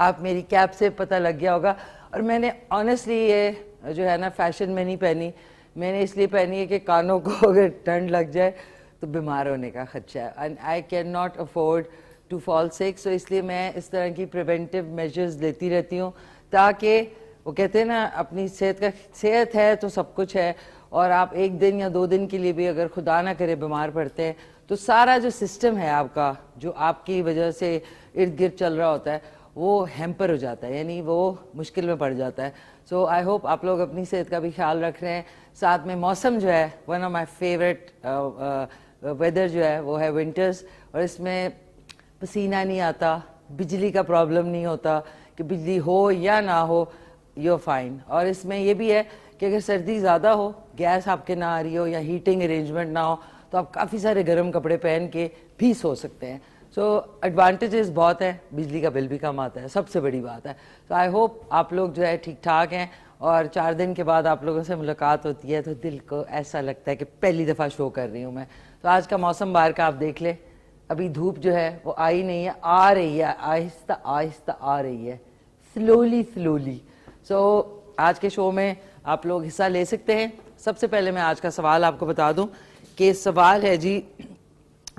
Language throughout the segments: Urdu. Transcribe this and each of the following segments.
آپ میری کیپ سے پتہ لگ گیا ہوگا. اور میں نے آنیسٹلی یہ جو ہے نا فیشن میں نہیں پہنی, میں نے اس لیے پہنی ہے کہ کانوں کو اگر ٹھنڈ لگ جائے تو بیمار ہونے کا خدشہ ہے, and I can not afford to fall sick. So اس لیے میں اس طرح کی پریونٹیو میجرز لیتی رہتی ہوں, تاکہ وہ کہتے ہیں نا اپنی صحت ہے تو سب کچھ ہے. اور آپ ایک دن یا 2 دن کے لیے بھی اگر خدا نہ کرے بیمار پڑتے ہیں تو سارا جو سسٹم ہے آپ کا, جو آپ کی وجہ سے ارد گرد چل رہا ہوتا ہے, وہ ہیمپر ہو جاتا ہے, یعنی وہ مشکل میں پڑ جاتا ہے. سو آئی ہوپ آپ لوگ اپنی صحت کا بھی خیال رکھ رہے ہیں. ساتھ میں موسم جو ہے, one of my favourite weather جو ہے وہ ہے ونٹرز, اور اس میں پسینہ نہیں آتا, بجلی کا پرابلم نہیں ہوتا کہ بجلی ہو یا نہ ہو, یو فائن. اور اس میں یہ بھی ہے کہ اگر سردی زیادہ ہو, گیس آپ کے نہ آ رہی ہو یا ہیٹنگ ارینجمنٹ نہ ہو, تو آپ کافی سارے گرم کپڑے پہن کے بھی سو سکتے ہیں. سو ایڈوانٹیجز بہت ہیں, بجلی کا بل بھی کم آتا ہے, سب سے بڑی بات ہے. تو آئی ہوپ آپ لوگ جو ہے ٹھیک ٹھاک ہیں, اور 4 دن کے بعد آپ لوگوں سے ملاقات ہوتی ہے تو دل کو ایسا لگتا ہے کہ پہلی دفعہ شو کر رہی ہوں میں. تو آج کا موسم باہر کا آپ دیکھ لیں, ابھی دھوپ جو ہے وہ آئی نہیں ہے, آ رہی ہے, آہستہ آہستہ آ رہی ہے, سلولی. سو آج کے شو میں آپ لوگ حصہ لے سکتے ہیں. سب سے پہلے میں آج کا سوال آپ کو بتا دوں کہ سوال ہے جی,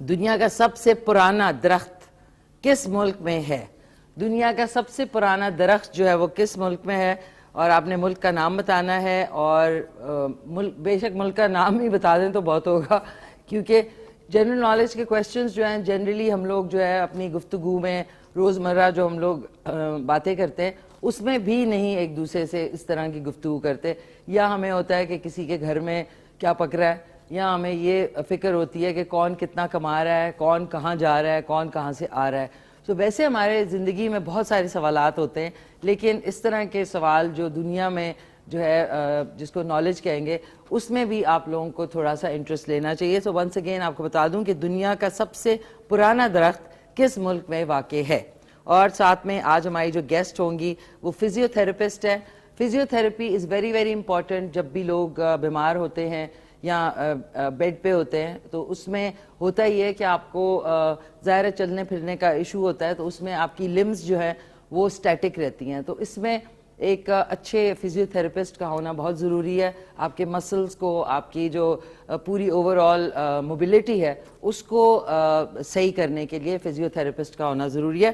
دنیا کا سب سے پرانا درخت کس ملک میں ہے؟ دنیا کا سب سے پرانا درخت جو ہے وہ کس ملک میں ہے, اور آپ نے ملک کا نام بتانا ہے. اور بے شک ملک کا نام ہی بتا دیں تو بہت ہوگا, کیونکہ جنرل نالج کے کویسچنز جو ہیں جنرلی ہم لوگ جو ہے اپنی گفتگو میں روزمرہ جو ہم لوگ باتیں کرتے ہیں اس میں بھی نہیں ایک دوسرے سے اس طرح کی گفتگو کرتے. یا ہمیں ہوتا ہے کہ کسی کے گھر میں کیا پک رہا ہے, یا ہمیں یہ فکر ہوتی ہے کہ کون کتنا کما رہا ہے, کون کہاں جا رہا ہے, کون کہاں سے آ رہا ہے. تو ویسے ہمارے زندگی میں بہت سارے سوالات ہوتے ہیں, لیکن اس طرح کے سوال جو دنیا میں جو ہے جس کو نالج کہیں گے, اس میں بھی آپ لوگوں کو تھوڑا سا انٹرسٹ لینا چاہیے. سو ونس اگین آپ کو بتا دوں کہ دنیا کا سب سے پرانا درخت کس ملک میں واقع ہے. اور ساتھ میں آج ہماری جو گیسٹ ہوں گی وہ فزیو تھراپسٹ ہے. Physio therapy is very very important. جب بھی لوگ بیمار ہوتے ہیں یا بیڈ پہ ہوتے ہیں تو اس میں ہوتا ہی ہے کہ آپ کو ظاہر چلنے پھرنے کا ایشو ہوتا ہے, تو اس میں آپ کی لمز جو ہے وہ اسٹیٹک رہتی ہیں. تو اس میں ایک اچھے فزیو تھراپسٹ کا ہونا بہت ضروری ہے. آپ کے مسلز کو, آپ کی جو پوری اوور آل موبلٹی ہے اس کو صحیح کرنے کے لیے فزیو تھراپسٹ کا ہونا ضروری ہے.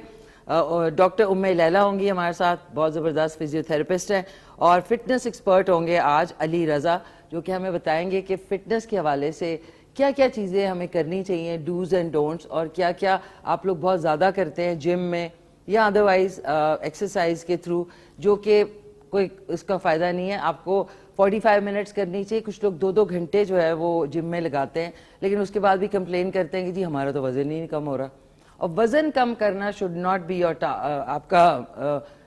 ڈاکٹر ام لیلہ ہوں گی ہمارے ساتھ, بہت زبردست فزیو تھراپسٹ ہیں. اور فٹنس ایکسپرٹ ہوں گے آج علی رضا, جو کہ ہمیں بتائیں گے کہ فٹنس کے حوالے سے کیا کیا چیزیں ہمیں کرنی چاہیے, ڈوز اینڈ ڈونٹس, اور کیا کیا آپ لوگ بہت زیادہ کرتے ہیں جم میں یا ادروائز ایکسرسائز کے تھرو, جو کہ کوئی اس کا فائدہ نہیں ہے. آپ کو 45 منٹس کرنی چاہیے. کچھ لوگ 2 گھنٹے جو ہے وہ جم میں لگاتے ہیں, لیکن اس کے بعد بھی کمپلین کرتے ہیں کہ جی ہمارا تو وزن ہی نہیں کم ہو رہا. اور وزن کم کرنا شوڈ ناٹ بی یور آپ کا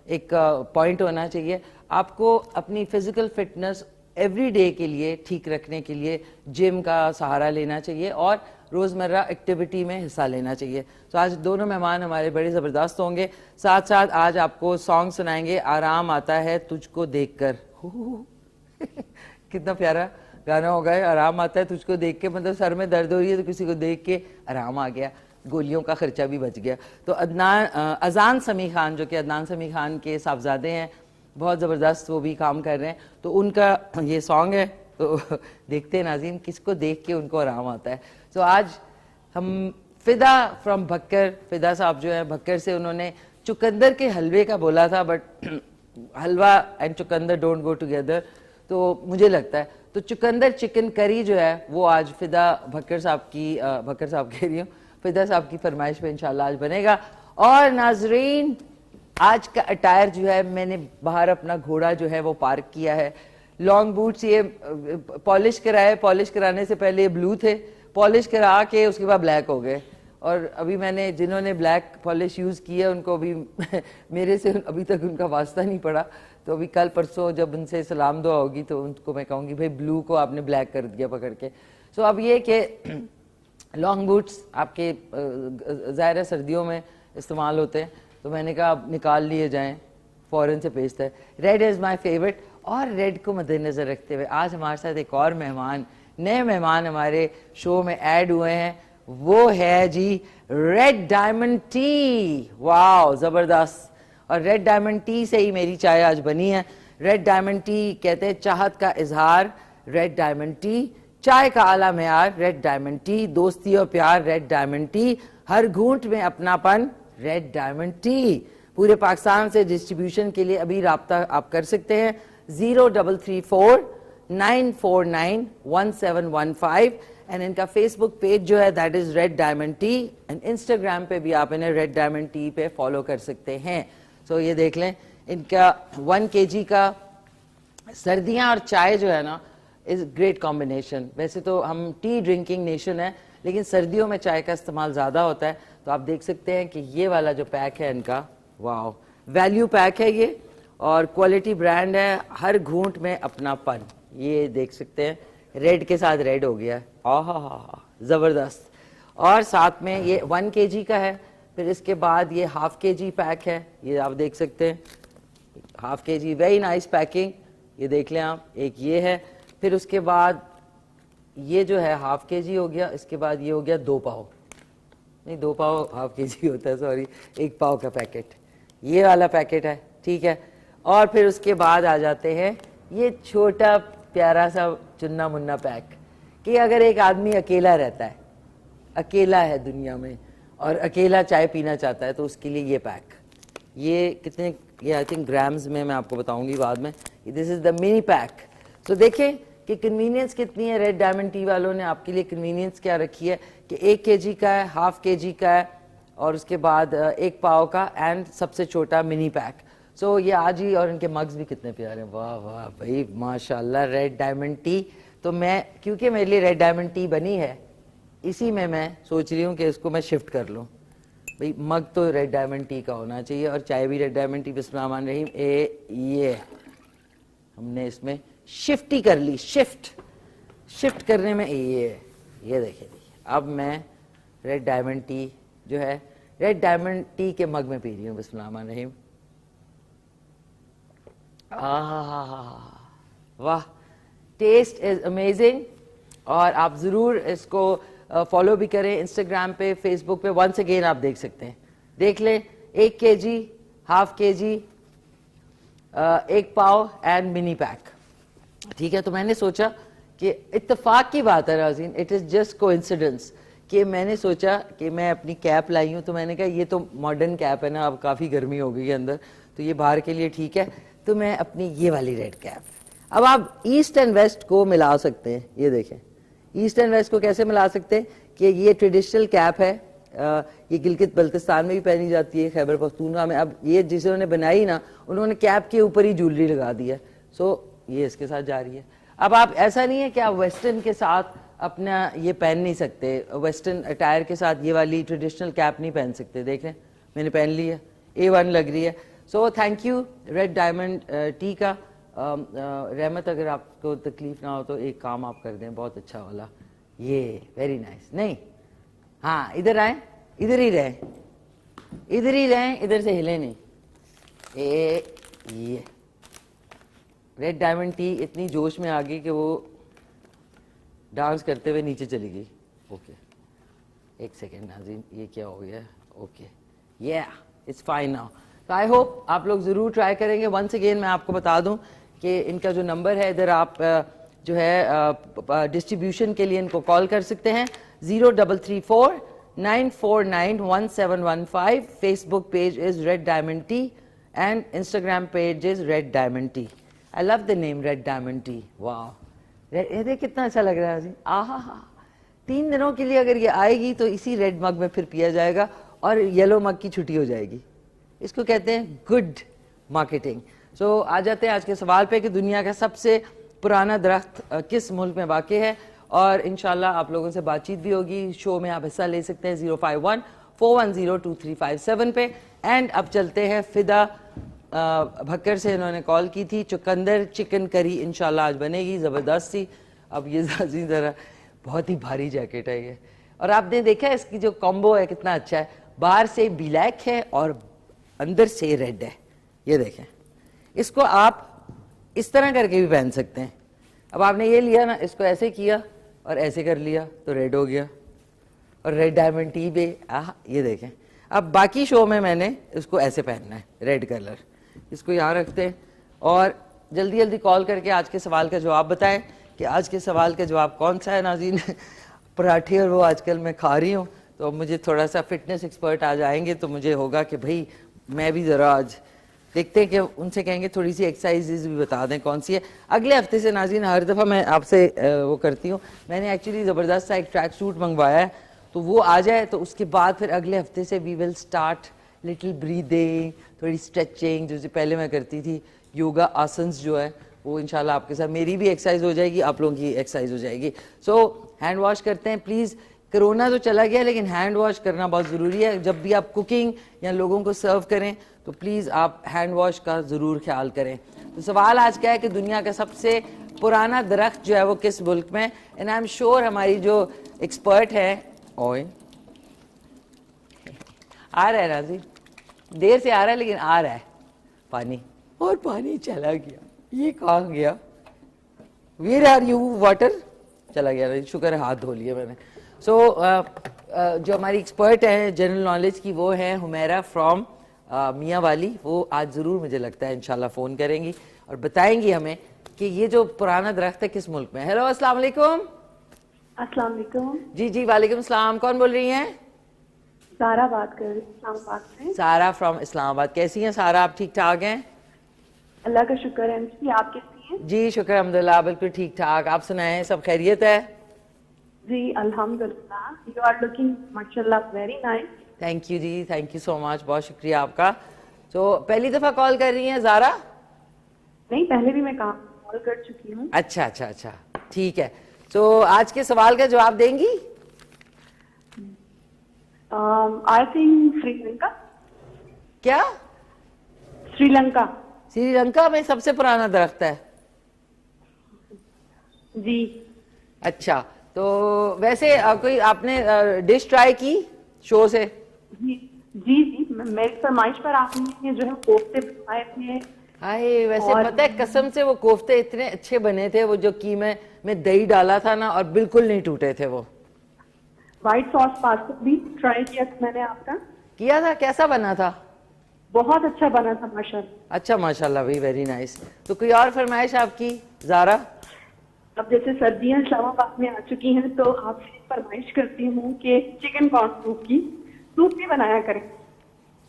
ایک پوائنٹ ہونا چاہیے. آپ کو اپنی فزیکل فٹنس ایوری ڈے کے لیے ٹھیک رکھنے کے لیے جم کا سہارا لینا چاہیے اور روزمرہ ایکٹیویٹی میں حصہ لینا چاہیے. تو آج دونوں مہمان ہمارے بڑے زبردست ہوں گے. ساتھ ساتھ آج آپ کو سانگ سنائیں گے, آرام آتا ہے تجھ کو دیکھ کر. کتنا پیارا گانا ہوگا ہے, آرام آتا ہے تجھ کو دیکھ کے, مطلب سر میں درد ہو رہی ہے تو کسی کو دیکھ کے آرام آ گیا, گولیوں کا خرچہ بھی بچ گیا. تو اذان سمیع خان, جو کہ عدنان سمیع خان کے صاحبزادے ہیں, بہت زبردست وہ بھی کام کر رہے ہیں, تو ان کا یہ سانگ ہے. تو دیکھتے ہیں ناظرین کس کو دیکھ کے ان کو آرام آتا ہے. تو آج ہم فدا فرام بھکر, فدا صاحب جو ہیں بھکر سے, انہوں نے چقندر کے حلوے کا بولا تھا, but halwa and chukandar don't go together, تو مجھے لگتا ہے تو چقندر چکن کری جو ہے وہ آج فدا بھکر صاحب کی, بھکر صاحب کہہ رہی ہوں, فدا صاحب کی فرمائش پہ انشاءاللہ آج بنے گا. اور ناظرین آج کا اٹائر جو ہے, میں نے باہر اپنا گھوڑا جو ہے وہ پارک کیا ہے. لانگ بوٹس یہ پالش کرائے, پالش کرانے سے پہلے یہ بلو تھے, پالش کرا کے اس کے بعد بلیک ہو گئے. اور ابھی میں نے جنہوں نے بلیک پالش یوز کی ہے ان کو ابھی میرے سے ابھی تک ان کا واسطہ نہیں پڑا. تو ابھی کل پرسوں جب ان سے سلام دعا ہوگی تو ان کو میں کہوں گی بھائی بلو کو آپ نے بلیک کر دیا پکڑ کے. سو اب یہ کہ لانگ بوٹس آپ کے ظاہر سردیوں میں استعمال ہوتے ہیں, تو میں نے کہا اب نکال لیے جائیں, فوراً سے بھیجتا ہے. ریڈ از مائی فیوریٹ, اور ریڈ کو مد نظر رکھتے ہوئے آج ہمارے ساتھ ایک اور مہمان, نئے مہمان ہمارے شو میں ایڈ ہوئے ہیں, وہ ہے جی ریڈ ڈائمنڈ ٹی. واو زبردست. اور ریڈ ڈائمنڈ ٹی سے ہی میری چائے آج بنی ہے. ریڈ ڈائمنڈ ٹی کہتے ہیں چاہت کا اظہار, ریڈ ڈائمنڈ ٹی چائے کا اعلیٰ معیار, ریڈ ڈائمنڈ ٹی دوستی اور پیار, ریڈ ڈائمنڈ ٹی ہر گھونٹ میں اپناپن, ریڈ ڈائمنڈ ٹی. پورے پاکستان سے ڈسٹریبیوشن کے لیے ابھی رابطہ آپ کر سکتے ہیں 0334941715, اینڈ ان کا فیس بک پیج جو ہے that is red diamond tea, and Instagram پہ بھی آپ انہیں ریڈ ڈائمنڈ ٹی پہ فالو کر سکتے ہیں. سو یہ دیکھ لیں ان کا 1 kg کا سردیاں اور چائے جو ہے نا از گریٹ کمبینیشن. ویسے تو ہم ٹی ڈرنکنگ نیشن ہے لیکن سردیوں میں چائے کا استعمال زیادہ ہوتا ہے. تو آپ دیکھ سکتے ہیں کہ یہ والا جو پیک ہے ان کا, واو ویلیو پیک ہے یہ, اور کوالٹی برانڈ ہے, ہر گھونٹ میں اپنا پن. یہ دیکھ سکتے ہیں ریڈ کے ساتھ ریڈ ہو گیا, زبردست. اور ساتھ میں یہ 1 kg کا ہے, پھر اس کے بعد یہ ½ kg پیک ہے, یہ آپ دیکھ سکتے ہیں ½ kg, ویری نائس پیکنگ. یہ دیکھ لیں آپ, ایک یہ ہے, پھر اس کے بعد یہ جو ہے ½ kg ہو گیا, اس کے بعد یہ ہو گیا 2 پاؤ, نہیں 2 پاؤ ½ kg ہوتا ہے, سوری 1 پاؤ کا پیکٹ, یہ والا پیکٹ ہے, ٹھیک ہے. اور پھر اس کے بعد آ جاتے ہیں یہ چھوٹا پیارا سا چنا منا پیک, کہ اگر ایک آدمی اکیلا رہتا ہے, اکیلا ہے دنیا میں اور اکیلا چائے پینا چاہتا ہے, تو اس کے لیے یہ پیک. یہ کتنے, یہ آئی تھنک گرامز میں میں آپ کو بتاؤں گی بعد میں. دس از دا منی پیک. تو دیکھیں کہ کنوینئنس کتنی ہے. ریڈ ڈائمنڈ ٹی والوں نے آپ کے لیے کنوینئنس کیا رکھی ہے کہ 1 kg کا ہے, ½ kg کا ہے, اور اس کے بعد 1 پاؤ کا, اینڈ سب سے چھوٹا منی پیک. سو یہ آج ہی, اور ان کے مگز بھی کتنے پیارے ہیں, واہ واہ بھائی ماشاء اللہ. ریڈ ڈائمنڈ ٹی, تو میں کیونکہ میرے لیے ریڈ ڈائمنڈ ٹی بنی ہے, اسی میں سوچ رہی ہوں کہ اس کو میں شفٹ کر لوں. بھائی مگ تو ریڈ ڈائمنڈ ٹی کا ہونا چاہیے, اور چائے بھی ریڈ ڈائمنڈ ٹی. بسم اللہ الرحمن الرحیم. یہ ہم نے اس میں شفٹ ہی کر لی, شفٹ کرنے میں یہ دیکھیں. اب میں ریڈ ڈائمنڈ ٹی جو ہے ریڈ ڈائمنڈ ٹی کے مگ میں پی رہی ہوں. بسم اللہ الرحمن الرحیم. واہ, ٹیسٹ از امیزنگ. اور آپ ضرور اس کو فالو بھی کریں انسٹاگرام پہ, فیس بک پہ. ونس اگین آپ دیکھ سکتے ہیں, دیکھ لیں 1 kg, ½ kg, 1 pav and money pack, ٹھیک ہے. تو میں نے سوچا کہ اتفاق کی بات ہے ناظرین, اٹ از جسٹ کوئنسیڈنس, کہ میں نے سوچا کہ میں اپنی کیپ لائی ہوں, تو میں نے کہا یہ تو ماڈرن کیپ ہے نا, اب کافی گرمی ہو گئی ہے اندر, تو یہ باہر کے لیے ٹھیک ہے. تو میں اپنی یہ والی ریڈ کیپ, اب آپ ایسٹ اینڈ ویسٹ کو ملا سکتے ہیں. یہ دیکھیں ایسٹ اینڈ ویسٹ کو کیسے ملا سکتے ہیں کہ یہ ٹریڈیشنل کیپ ہے, یہ گلگت بلتستان میں بھی پہنی جاتی ہے, خیبر پختونخوا میں. اب یہ جسے انہوں نے بنائی نا, انہوں نے کیپ کے اوپر ہی جولری لگا دی ہے, سو یہ اس کے ساتھ جا رہی ہے. اب آپ ایسا نہیں ہے کہ آپ ویسٹرن کے ساتھ اپنا یہ پہن نہیں سکتے, ویسٹرن اٹائر کے ساتھ یہ والی ٹریڈیشنل کیپ نہیں پہن سکتے. دیکھیں میں نے پہن لی ہے, A1 لگ رہی ہے. So thank you read diamond T کا. رحمت, اگر آپ کو تکلیف نہ ہو تو ایک کام آپ کر دیں, بہت اچھا والا, یہ ویری نائس. نہیں ہاں, ادھر آئیں, ادھر ہی رہیں, ادھر سے ہلیں نہیں. یہ ریڈ ڈائمنڈ ٹی اتنی جوش میں آ گئی کہ وہ ڈانس کرتے ہوئے نیچے چلی گئی. اوکے ایک سیکنڈ ناظرین, یہ کیا ہو گیا؟ Okay it's fine now. تو آئی ہوپ آپ لوگ ضرور ٹرائی کریں گے. ونس اگین میں آپ کو بتا دوں کہ ان کا جو نمبر ہے, ادھر آپ جو ہے ڈسٹریبیوشن کے لیے ان کو کال کر سکتے ہیں 033494911715. Facebook page is red diamond tea and Instagram page is red diamond tea. I love the name red diamond tea. Wow, یہ کتنا اچھا لگ رہا ہے. 3 دنوں کے لیے اگر یہ آئے گی تو اسی ریڈ مگ میں پھر پیا جائے گا, اور یلو مگ کی چھٹی ہو جائے گی. اس کو کہتے ہیں گڈ مارکیٹنگ. سو آ جاتے ہیں آج کے سوال پہ کہ دنیا کا سب سے پرانا درخت کس ملک میں واقع ہے, اور انشاءاللہ آپ لوگوں سے بات چیت بھی ہوگی. شو میں آپ حصہ لے سکتے ہیں 051-410-2357 پہ. اینڈ اب چلتے ہیں فدا بھکر سے, انہوں نے کال کی تھی. چقندر چکن کری انشاءاللہ آج بنے گی, زبردست سی. اب یہ ذرا بہت ہی بھاری جیکٹ ہے یہ, اور آپ نے دیکھا اس کی جو کمبو ہے کتنا اچھا ہے. باہر سے بلیک ہے اور اندر سے ریڈ ہے. یہ دیکھیں, اس کو آپ اس طرح کر کے بھی پہن سکتے ہیں. اب آپ نے یہ لیا نا, اس کو ایسے کیا اور ایسے کر لیا تو ریڈ ہو گیا, اور ریڈ ڈائمنڈ ٹی بھی. یہ دیکھیں, اب باقی شو میں میں نے اس کو ایسے پہننا ہے, ریڈ کلر. اس کو یہاں رکھتے ہیں اور جلدی جلدی کال کر کے آج کے سوال کا جواب بتائیں کہ آج کے سوال کا جواب کون سا ہے. ناظرین پراٹھے اور وہ آج کل میں کھا رہی ہوں, تو مجھے تھوڑا سا فٹنس ایکسپرٹ آ جائیں گے تو مجھے ہوگا کہ بھائی میں بھی ذرا آج دیکھتے ہیں کہ ان سے کہیں گے تھوڑی سی ایکسرسائزز بھی بتا دیں کون سی ہے. اگلے ہفتے سے ناظرین ہر دفعہ میں آپ سے وہ کرتی ہوں, میں نے ایکچولی زبردست سا ایک ٹریک سوٹ منگوایا ہے, تو وہ آ جائے تو اس کے بعد پھر اگلے ہفتے سے وی ول اسٹارٹ لٹل بریدنگ, تھوڑی اسٹریچنگ جیسے پہلے میں کرتی تھی, یوگا آسنس جو ہے وہ انشاءاللہ آپ کے ساتھ میری بھی ایکسرسائز ہو جائے گی, آپ لوگوں کی ایکسرسائز ہو جائے گی. سو ہینڈ واش کرتے ہیں پلیز. کرونا تو چلا گیا لیکن ہینڈ واش کرنا بہت ضروری ہے. جب بھی آپ کوکنگ یا لوگوں کو سرو کریں تو پلیز آپ ہینڈ واش کا ضرور خیال کریں. تو سوال آج کیا ہے کہ دنیا کا سب سے پرانا درخت جو ہے وہ کس ملک میں؟ اینڈ آئی ایم شیور ہماری جو ایکسپرٹ ہے آ رہا ہے راضی, دیر سے آ رہا ہے لیکن آ رہا ہے پانی, اور پانی چلا گیا. یہ کہاں گیا؟ Where are you? واٹر چلا گیا. شکر ہے ہاتھ دھو لیے میں نے. سو جو ہماری ایکسپرٹ ہیں جنرل نالج کی وہ ہیں حمیرہ فرام میاں والی. وہ آج ضرور مجھے لگتا ہے انشاءاللہ فون کریں گی اور بتائیں گی ہمیں کہ یہ جو پرانا درخت ہے کس ملک میں. ہیلو السلام علیکم. السلام علیکم. جی جی وعلیکم السلام. کون بول رہی ہیں؟ سارا بات کر رہی ہوں اسلام آباد سے. سارا فرام اسلام آباد. کیسی ہیں سارا آپ؟ ٹھیک ٹھاک ہیں؟ اللہ کا شکر ہے. جی آپ کیسی ہیں؟ جی شکر الحمدللہ بالکل ٹھیک ٹھاک. آپ سنائیں سب خیریت ہے؟ جی الحمدللہ. یو آر لوکنگ ماشاء اللہ ویری نائس. تھینک یو جی, تھینک یو سو مچ, بہت شکریہ آپ کا. تو پہلی دفعہ کال کر رہی ہیں زارا؟ نہیں پہلے بھی میں کال کر چکی ہوں. اچھا اچھا اچھا ٹھیک ہے. تو آج کے سوال کا جواب دیں گی؟ I think Sri Lanka. کیا؟ سری لنکا. سری لنکا میں سب سے پرانا درخت ہے؟ جی. اچھا تو ویسے کوئی آپ نے ڈش ٹرائی کی شو سے؟ جی جی جی میری فرمائش پر آپ نے جو ہے کوفتے بنائے تھے. ہائے ویسے پتہ ہے قسم سے وہ کوفتے اتنے اچھے بنے تھے, وہ جو قیمے میں دہی ڈالا تھا نا اور بالکل نہیں ٹوٹے تھے. وہ وائٹ ساس پاستا بھی ٹرائی کیا تھا میں نے آپ کا. کیا تھا؟ کیسا بنا تھا؟ بہت اچھا بنا تھا ماشاء اللہ. اچھا ماشاء اللہ بھائی ویری نائس. تو کوئی اور فرمائش آپ کی زارا؟ اب جیسے سردیاں اسلام آباد میں آ چکی ہیں تو آپ سے فرمائش کرتی ہوں کہ چکن کارن سوپ کی سوپ بھی بنایا کریں.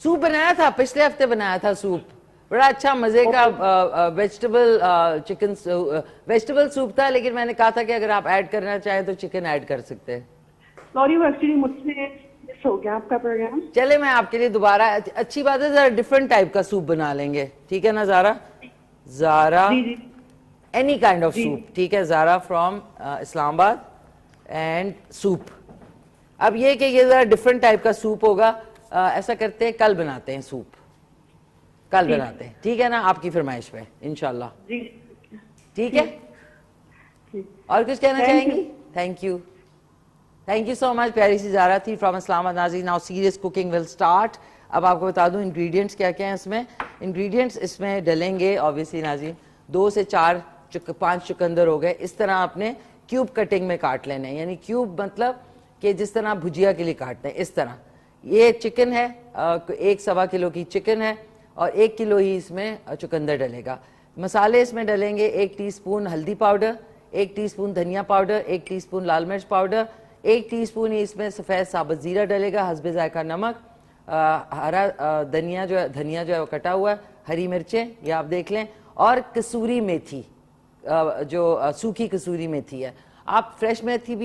سوپ بنایا تھا, پچھلے ہفتے بنایا تھا سوپ, بڑا اچھا مزے کا ویجیٹیبل چکن ویجیٹیبل سوپ تھا, لیکن میں نے کہا تھا کہ اگر آپ ایڈ کرنا چاہیں تو چکن ایڈ کر سکتے ہیں. سوری وہ ایکچولی مجھ سے مس ہو گیا آپ کا پروگرام. چلے میں آپ کے لیے دوبارہ اچھی بات ہے ذرا ڈفرنٹ ٹائپ کا سوپ بنا لیں گے, ٹھیک ہے نا زارا؟ زارا جی جی اینی کائنڈ آف جی سوپ, ٹھیک ہے. زارا فرام اسلام آباد اینڈ سوپ. اب یہ کہ یہ ذرا ڈفرنٹ ٹائپ کا سوپ ہوگا. ایسا کرتے ہیں کل بناتے ہیں سوپ, کل بناتے ہیں, ٹھیک ہے نا؟ آپ کی فرمائش پہ انشاءاللہ. جی ٹھیک ہے. اور کچھ کہنا چاہیں گی؟ Thank you, thank you so much. پیاری سی زارا تھی فرام اسلام آباد. ناظرین now serious cooking will start. اب آپ کو بتا دوں انگریڈینٹس کیا کیا ہیں اس میں. انگریڈینٹس اس میں ڈلیں گے آبویسلی ناظرین 2 سے 5 چقندر ہو گئے. اس طرح آپ نے کیوب کٹنگ میں کاٹ لینے ہیں, یعنی کیوب مطلب کہ جس طرح بھجیا کے لیے کاٹتے ہیں اس طرح. یہ چکن ہے, 1 سوا کلو کی چکن ہے اور 1 کلو ہی اس میں چقندر ڈلے گا. مسالے اس میں ڈلیں گے 1 ٹی اسپون ہلدی پاؤڈر, 1 ٹی اسپون دھنیا پاؤڈر, 1 ٹی اسپون لال مرچ پاؤڈر, 1 ٹی اسپون ہی اس میں سفید ثابت زیرہ ڈلے گا, حسب ذائقہ نمک, ہرا دھنیا جو ہے وہ کٹا ہوا ہے, ہری مرچیں یہ آپ دیکھ لیں, اور کسوری میتھی جو سوکھی کسوری میتھی ہے. آپ فریش میتھی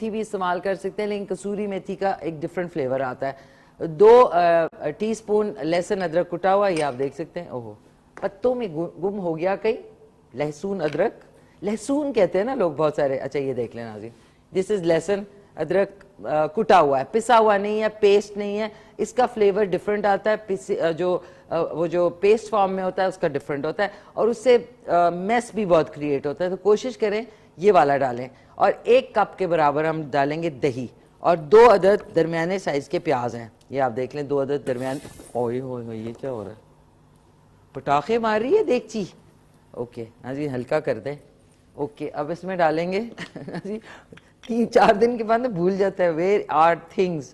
بھی استعمال کر سکتے ہیں, لیکن کسوری میتھی کا ایک ڈفرینٹ فلیور آتا ہے. 2 ٹی اسپون لہسن ادرک کٹا ہوا, یہ آپ دیکھ سکتے ہیں. اوہو پتوں میں گم ہو گیا کہیں لہسن ادرک, لہسن کہتے ہیں نا لوگ بہت سارے. اچھا یہ دیکھ لینا جی, دس از لہسن ادرک کٹا ہوا ہے, پسا ہوا نہیں ہے, پیسٹ نہیں ہے. اس کا فلیور ڈفرینٹ آتا ہے, وہ جو پیسٹ فارم میں ہوتا ہے اس کا ڈفرینٹ ہوتا ہے, اور اس سے میس بھی بہت کریٹ ہوتا ہے. تو کوشش کریں یہ والا ڈالیں. اور 1 کپ کے برابر ہم ڈالیں گے دہی, اور 2 عدد درمیانے سائز کے پیاز ہیں, یہ آپ دیکھ لیں 2 عدد درمیان. اوئے ہوئے یہ کیا ہو رہا ہے, پٹاخے مار رہی ہے دیکھچی. اوکے جی ہلکا کر دیں. اوکے اب اس میں ڈالیں گے 3-4 دن کے بعد بھول جاتا ہے ویئر آر تھنگز.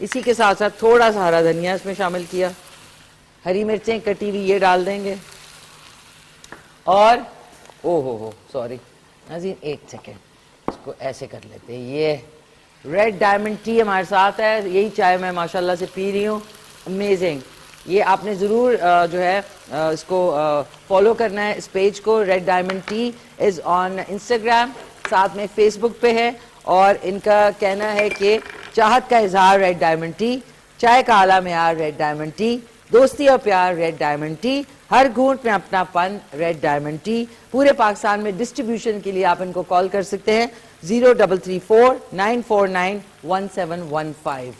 اسی کے ساتھ ساتھ تھوڑا سا ہرا دھنیا اس میں شامل کیا, ہری مرچیں کٹی ہوئی یہ ڈال دیں گے, اور او ہو سوری ناظرین ایک سیکنڈ, اس کو ایسے کر لیتے ہیں. یہ ریڈ ڈائمنڈ ٹی ہمارے ساتھ ہے, یہی چائے میں ماشاءاللہ سے پی رہی ہوں, امیزنگ. یہ آپ نے ضرور جو ہے اس کو فالو کرنا ہے, اس پیج کو. Red diamond tea is on Instagram, ساتھ میں فیس بک پہ ہے, اور ان کا کہنا ہے کہ چاہت کا اظہار ریڈ ڈائمنڈ ٹی, چائے کا اعلیٰ معیار ریڈ ڈائمنڈ ٹی, دوستی اور پیار ریڈ ڈائمنڈ ٹی, ہر گھونٹ میں اپنا پن ریڈ ڈائمنڈ ٹی. پورے پاکستان میں ڈسٹریبیوشن کے لیے آپ ان کو کال کر سکتے ہیں 0334-949-1715.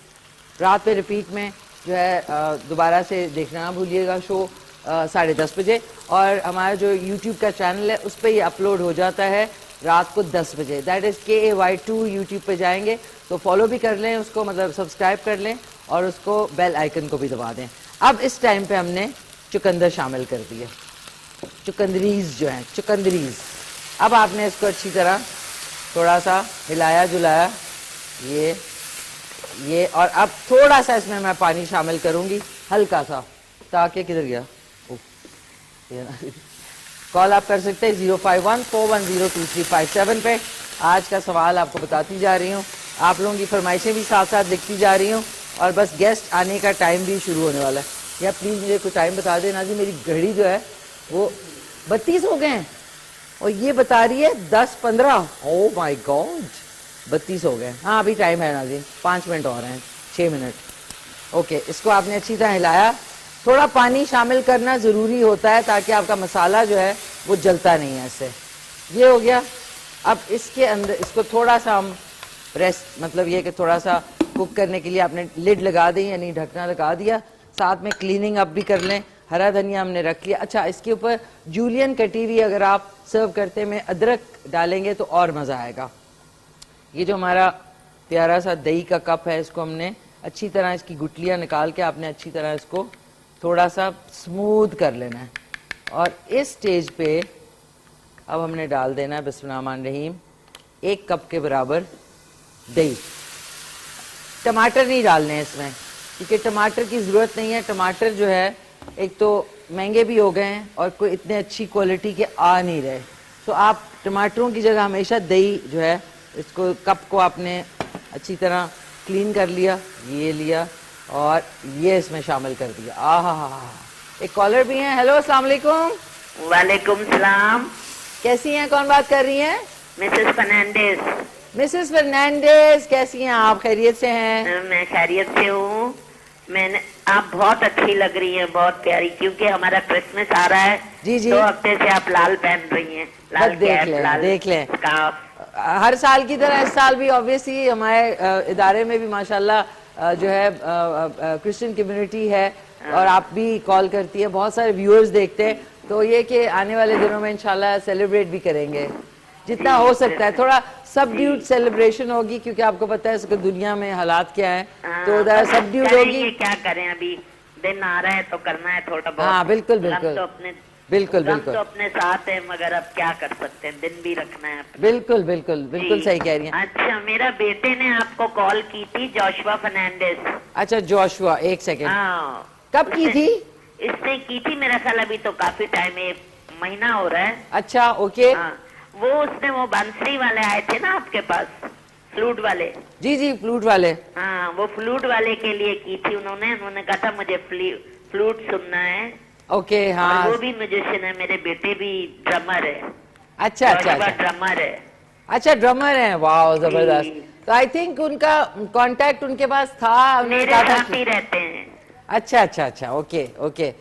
رات میں ریپیٹ میں جو ہے دوبارہ سے دیکھنا نہ بھولیے گا شو 10:30 بجے, اور ہمارا جو یوٹیوب کا چینل ہے اس پہ یہ اپلوڈ ہو جاتا ہے رات کو 10 بجے. دیٹ از KAY2 یوٹیوب پہ جائیں گے تو فالو بھی کر لیں اس کو, مطلب سبسکرائب کر لیں, اور اس کو بیل آئیکن کو بھی دبا دیں. اب اس ٹائم پہ ہم نے چقندر شامل کر دیا, چقندریز جو ہیں چقندریز. اب آپ نے اس کو اچھی طرح تھوڑا سا ہلایا جلایا, یہ اور اب تھوڑا سا اس میں پانی شامل کروں گی ہلکا سا, تاکہ کدھر گیا کال آپ کر سکتے ہیں 0514102357 پہ. آج کا سوال آپ کو بتاتی جا رہی ہوں, آپ لوگوں کی فرمائشیں بھی ساتھ ساتھ لکھتی جا رہی ہوں, اور بس گیسٹ آنے کا ٹائم بھی شروع ہونے والا ہے. یا پلیز مجھے کوئی ٹائم بتا دینا جی, میری گھڑی جو ہے وہ 32 ہو گئے ہیں اور یہ بتا رہی ہے 10:15. او مائی گاڈ 32 ہو گئے. ہاں ابھی ٹائم ہے ناظرین, 5 منٹ اور ہیں, 6 منٹ. اوکے, اس کو آپ نے اچھی طرح ہلایا. تھوڑا پانی شامل کرنا ضروری ہوتا ہے تاکہ آپ کا مسالہ جو ہے وہ جلتا نہیں ہے اس سے. یہ ہو گیا. اب اس کے اندر اس کو تھوڑا سا ہم ریسٹ, مطلب یہ کہ تھوڑا سا کوک کرنے کے لیے آپ نے لڈ لگا دی, یعنی ڈھکنا لگا دیا. ساتھ میں کلیننگ اپ بھی کر لیں. ہرا دھنیا ہم نے رکھ لیا. اچھا, اس کے اوپر جولین کٹی ہوئی اگر آپ سرو کرتے میں ادرک ڈالیں گے تو اور مزہ آئے گا. یہ جو ہمارا پیارا سا دہی کا کپ ہے, اس کو ہم نے اچھی طرح اس کی گٹلیاں نکال کے آپ نے اچھی طرح اس کو تھوڑا سا سموتھ کر لینا ہے. اور اس سٹیج پہ اب ہم نے ڈال دینا ہے بسم اللہ الرحمن الرحیم 1 کپ کے برابر دہی. ٹماٹر نہیں ڈالنے ہیں اس میں کیونکہ ٹماٹر کی ضرورت نہیں ہے. ٹماٹر جو ہے ایک تو مہنگے بھی ہو گئے ہیں اور کوئی اتنے اچھی کوالٹی کے آ نہیں رہے, تو آپ ٹماٹروں کی جگہ ہمیشہ دہی جو ہے اس کو کپ کو آپ نے اچھی طرح کلین کر لیا, یہ لیا اور یہ اس میں شامل کر دیا. آہا, ایک کالر بھی ہیں. ہیلو السلام علیکم. وعلیکم السلام. کیسی ہیں, کون بات کر رہی ہیں؟ مسز فرنانڈیز. مسز فرنانڈیز کیسی ہیں آپ, خیریت سے ہیں؟ میں خیریت سے ہوں. آپ بہت اچھی لگ رہی ہیں, بہت پیاری, کیونکہ ہمارا کرسمس آ رہا ہے. جی 2 ہفتے سے آپ لال پہن رہی ہیں, لال دیکھ لیں دیکھ لیں. اسکارف. ہر سال کی طرح اس سال بھی آبویسلی ہمارے ادارے میں بھی ماشاءاللہ جو ہے کرسچن کمیونٹی ہے, اور آپ بھی کال کرتی ہے, بہت سارے ویورز دیکھتے ہیں, تو یہ کہ آنے والے دنوں میں انشاءاللہ سیلیبریٹ بھی کریں گے جتنا ہو سکتا ہے. تھوڑا سبڈیوڈ سیلیبریشن ہوگی کیونکہ آپ کو پتہ ہے اس کے دنیا میں حالات کیا ہیں, تو سبڈیوڈ ہوگی. کیا کریں, ابھی دن آ رہا ہے تو کرنا ہے تھوڑا بہت. ہاں بالکل بالکل بالکل بالکل, تو اپنے ساتھ ہے, مگر اب کیا کر سکتے ہیں, دن بھی رکھنا ہے. بالکل بالکل بالکل صحیح کہہ رہی ہیں. اچھا, میرا بیٹے نے آپ کو کال کی تھی, جوشوا فرنانڈیز. اچھا جوشوا, ایک سیکنڈ, ہاں کب کی تھی؟ اس نے کی تھی میرا خیال ابھی تو کافی ٹائم, 1 مہینہ ہو رہا ہے. اچھا اوکے. اس نے وہ بانسری والے آئے تھے نا آپ کے پاس, فلوٹ والے. جی جی فلوٹ والے. ہاں, وہ فلوٹ والے کے لیے کی تھی انہوں نے کہا تھا مجھے فلوٹ سننا ہے. اوکے ہاں, وہ بھی میوزیشین ہے, میرے بیٹے بھی ڈرمر ہے. اچھا اچھا ڈرمر ہے. اچھا ڈرمر ہیں, واو زبردست. تو آئی تھنک ان کا کانٹیکٹ ان کے پاس تھا, میرے ساتھ ہی رہتے ہیں. اچھا اچھا اچھا اوکے اوکے.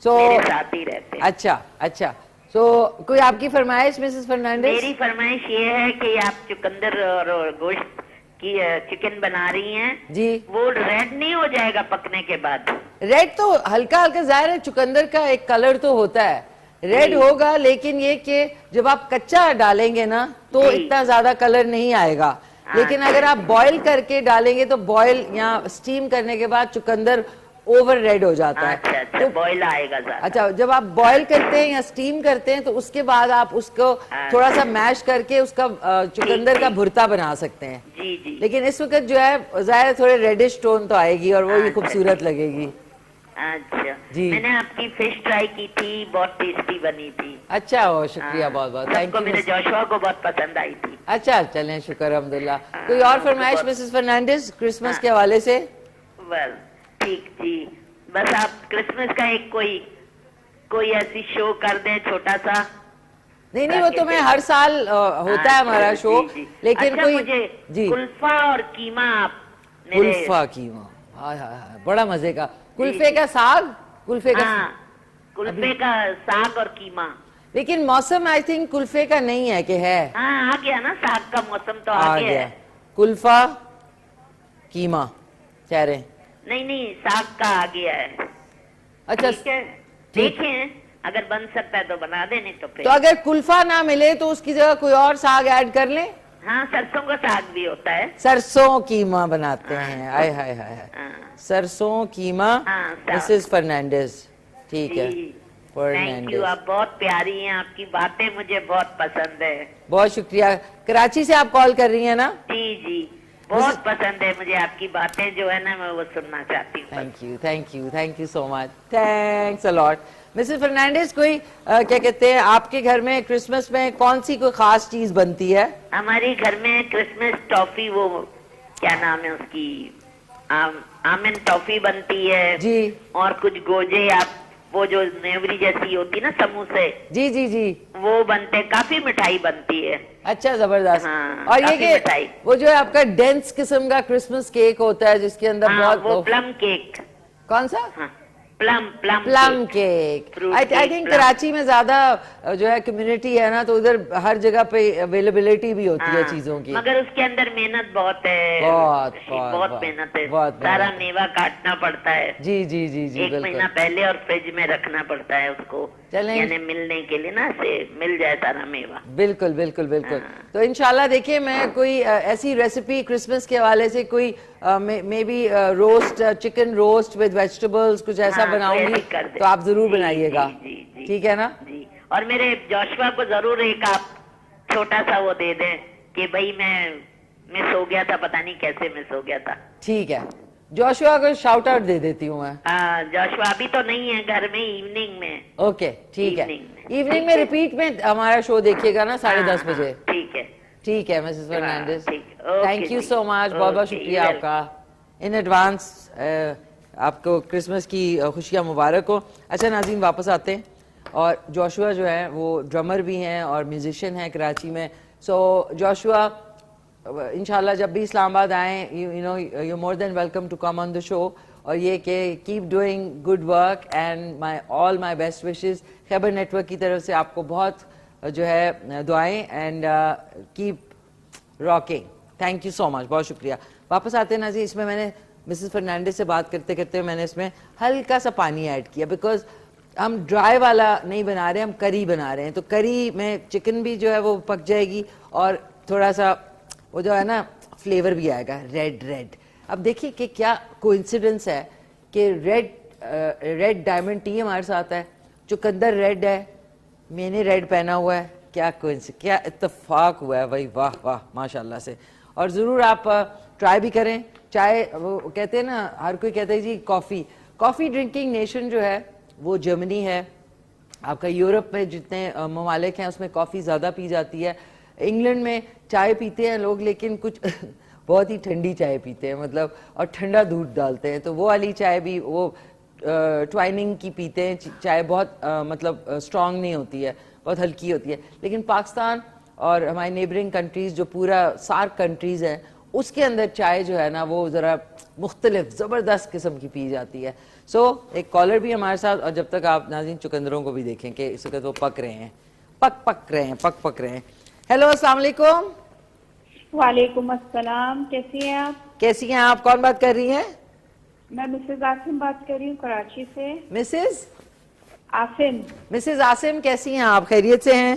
سو میرے ساتھ ہی رہتے ہیں. اچھا اچھا. سو کوئی آپ کی فرمائش مسز فرنانڈیز؟ میری فرمائش یہ ہے کہ آپ چقندر اور گوشت کی چکن بنا رہی ہیں جی, وہ ریڈ نہیں ہو جائے گا پکنے کے بعد؟ ریڈ تو ہلکا ہلکا, ظاہر ہے چقندر کا ایک کلر تو ہوتا ہے, ریڈ ہوگا, لیکن یہ کہ جب آپ کچا ڈالیں گے نا تو اتنا زیادہ کلر نہیں آئے گا. لیکن اگر آپ بوائل کر کے ڈالیں گے تو بوائل یا سٹیم کرنے کے بعد چقندر اوور ریڈ ہو جاتا ہے. اچھا اچھا بوائل آئے گا زیادہ. اچھا جب آپ بوائل کرتے ہیں یا اسٹیم کرتے ہیں تو اس کے بعد آپ اس کو تھوڑا سا میش کر کے اس کا چقندر کا بھرتا بنا سکتے ہیں. جی جی لیکن اس وقت جو ہے ظاہر تھوڑے ریڈش ٹون تو آئے گی اور وہ یہ خوبصورت لگے گی. اچھا جی. میں نے آپ کی فش ٹرائی کی تھی, بہت ٹیسٹی بنی تھی. اچھا ہو, شکریہ بہت بہت, سب تھینک کو, یو. میرے جوشوا کو بہت پسند آئی تھی. اچھا چلیں, شکر الحمدللہ. کوئی اور فرمائش مسز فرنانڈیز کرسمس کے حوالے سے؟ بس ٹھیک جی, بس آپ کرسمس کا ایک کوئی ایسی شو کر دیں چھوٹا سا. نہیں وہ تو میں ہر سال ہوتا ہے ہمارا شو, لیکن کوئی جی کلفہ اور قیمہ. آپ کلفہ قیمہ, ہائے ہائے ہائے, بڑا مزے کا. کلفے کا ساگ, کلفے کا ساگ اور قیمہ. لیکن موسم آئی تھنک کلفے کا نہیں ہے کہ ہے. ہاں آ گیا نا, ساگ کا موسم تو آ گیا ہے. کلفہ قیمہ کہہ رہے ہیں. نہیں ساگ کا آ گیا ہے. اچھا دیکھیں اگر بن سکتا ہے تو بنا دیں, نہیں تو پھر. تو اگر کلفہ نہ ملے تو اس کی جگہ کوئی اور ساگ ایڈ کر لیں. ہاں سرسوں کا ساگ بھی ہوتا ہے. سرسوں قیمہ بناتے ہیں, آئے ہائے ہائے, سرسوں قیمہ مسز فرنانڈیز. ٹھیک ہے, تھینک یو, آپ بہت پیاری ہیں, آپ کی باتیں مجھے بہت پسند ہے. بہت شکریہ. کراچی سے آپ کال کر رہی ہیں نا؟ جی بہت پسند ہے مجھے آپ کی باتیں, جو ہے نا میں وہ سننا چاہتی ہوں. Thank you so much, thanks a lot. Mrs Fernandes, کوئی کیا کہتے ہیں آپ کے گھر میں کرسمس میں کون سی کوئی خاص چیز بنتی ہے؟ ہمارے گھر میں کرسمس ٹافی, وہ کیا نام ہے اس کی, آمن ٹافی بنتی ہے. جی. اور کچھ گوجے, آپ وہ جو نیوری جیسی ہوتی نا سموسے, جی وہ بنتے, کافی مٹھائی بنتی ہے. اچھا زبردست. اور یہ کہ وہ جو ہے آپ کا ڈینس قسم کا کرسمس کیک ہوتا ہے جس کے اندر بہت, وہ پلم کیک. کون سا؟ Plum cake. I think Karachi میں زیادہ جو ہے کمیونٹی ہے نا, تو ادھر ہر جگہ پہ اویلیبلٹی بھی ہوتی ہے چیزوں کی. مگر اس کے اندر محنت بہت ہے, بہت محنت ہے, سارا میوہ کاٹنا پڑتا ہے. جی ایک مہینہ پہلے, اور فریج میں رکھنا پڑتا ہے اس کو, یعنی ملنے کے لیے نا, سے مل جائے سارا میوہ. بالکل. تو انشاءاللہ دیکھیں, میں کوئی ایسی ریسیپی کرسمس کے حوالے سے کوئی maybe roast, chicken roast with vegetables, کچھ ایسا بناؤں گی تو آپ ضرور بنائیے گا. ٹھیک ہے نا؟ جی. اور میرے جوشوا کو ضرور ایک آپ چھوٹا سا وہ دے دیں کہ بھائی میں سو گیا تھا, پتہ نہیں کیسے میں سو گیا تھا. ٹھیک ہے, جوشوا کو شاؤٹ آؤٹ دے دیتی ہوں میں. جوشوا ابھی تو نہیں ہے گھر میں, ایوننگ میں. اوکے ٹھیک ہے, ایوننگ میں ریپیٹ میں ہمارا شو دیکھیے گا نا 10:30 بجے. ٹھیک ہے Mrs Fernandes, thank you so much, بہت بہت شکریہ آپ کا ان ایڈوانس. آپ کو کرسمس کی خوشیاں مبارک ہو. اچھا ناظرین, واپس آتے ہیں. اور جوشوا جو ہے وہ ڈرمر بھی ہیں اور میوزیشین ہیں کراچی میں. سو جوشوا انشاءاللہ جب بھی اسلام آباد آئیں, you know you more than welcome to come on the show. اور یہ کہ keep doing good work and all my best wishes. Khyber network کی طرف سے آپ کو بہت جو ہے دعائیں, and keep rocking. Thank you so much, بہت شکریہ. واپس آتے ہیں ناظرین, اس میں نے مسز فرنانڈیز سے بات کرتے کرتے میں نے اس میں ہلکا سا پانی ایڈ کیا, بیکاز ہم ڈرائی والا نہیں بنا رہے, ہم کری بنا رہے ہیں. تو کری میں چکن بھی جو ہے وہ پک جائے گی, اور تھوڑا سا وہ جو ہے نا فلیور بھی آئے گا ریڈ. اب دیکھیے کہ کیا کوئنسیڈنس ہے کہ ریڈ ڈائمنڈ ٹی ہمارے ساتھ ہے, چقندر ریڈ ہے, میں نے ریڈ پہنا ہوا ہے. کیا اتفاق ہوا ہے بھائی, واہ ماشاء اللہ سے. اور ضرور آپ ٹرائی بھی کریں. چائے, وہ کہتے ہیں نا, ہر کوئی کہتا ہے جی کافی ڈرنکنگ نیشن جو ہے وہ جرمنی ہے. آپ کا یورپ میں جتنے ممالک ہیں اس میں کافی زیادہ پی جاتی ہے. انگلینڈ میں چائے پیتے ہیں لوگ, لیکن کچھ بہت ہی ٹھنڈی چائے پیتے ہیں, مطلب, اور ٹھنڈا دودھ ڈالتے ہیں. تو وہ والی چائے بھی وہ ٹوائننگ کی پیتے ہیں. چائے بہت مطلب اسٹرانگ نہیں ہوتی ہے, بہت ہلکی ہوتی ہے. لیکن پاکستان اور ہماری نیبرنگ کنٹریز جو پورا سارک کنٹریز ہیں, اس کے اندر چائے جو ہے نا وہ ذرا مختلف زبردست قسم کی پی جاتی ہے. سو ایک کالر بھی ہمارے ساتھ, اور جب تک آپ ناظرین چقندروں کو بھی دیکھیں کہ اس وقت وہ پک رہے ہیں. ہیلو, السلام علیکم. وعلیکم السلام, کیسی ہیں آپ؟ کون بات کر رہی ہیں؟ میں مسز عاصم بات کر رہی ہوں کراچی سے. مسز عاصم. مسز عاصم, کیسی ہیں آپ؟ خیریت سے ہیں؟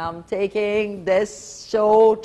am taking this show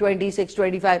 26, 25,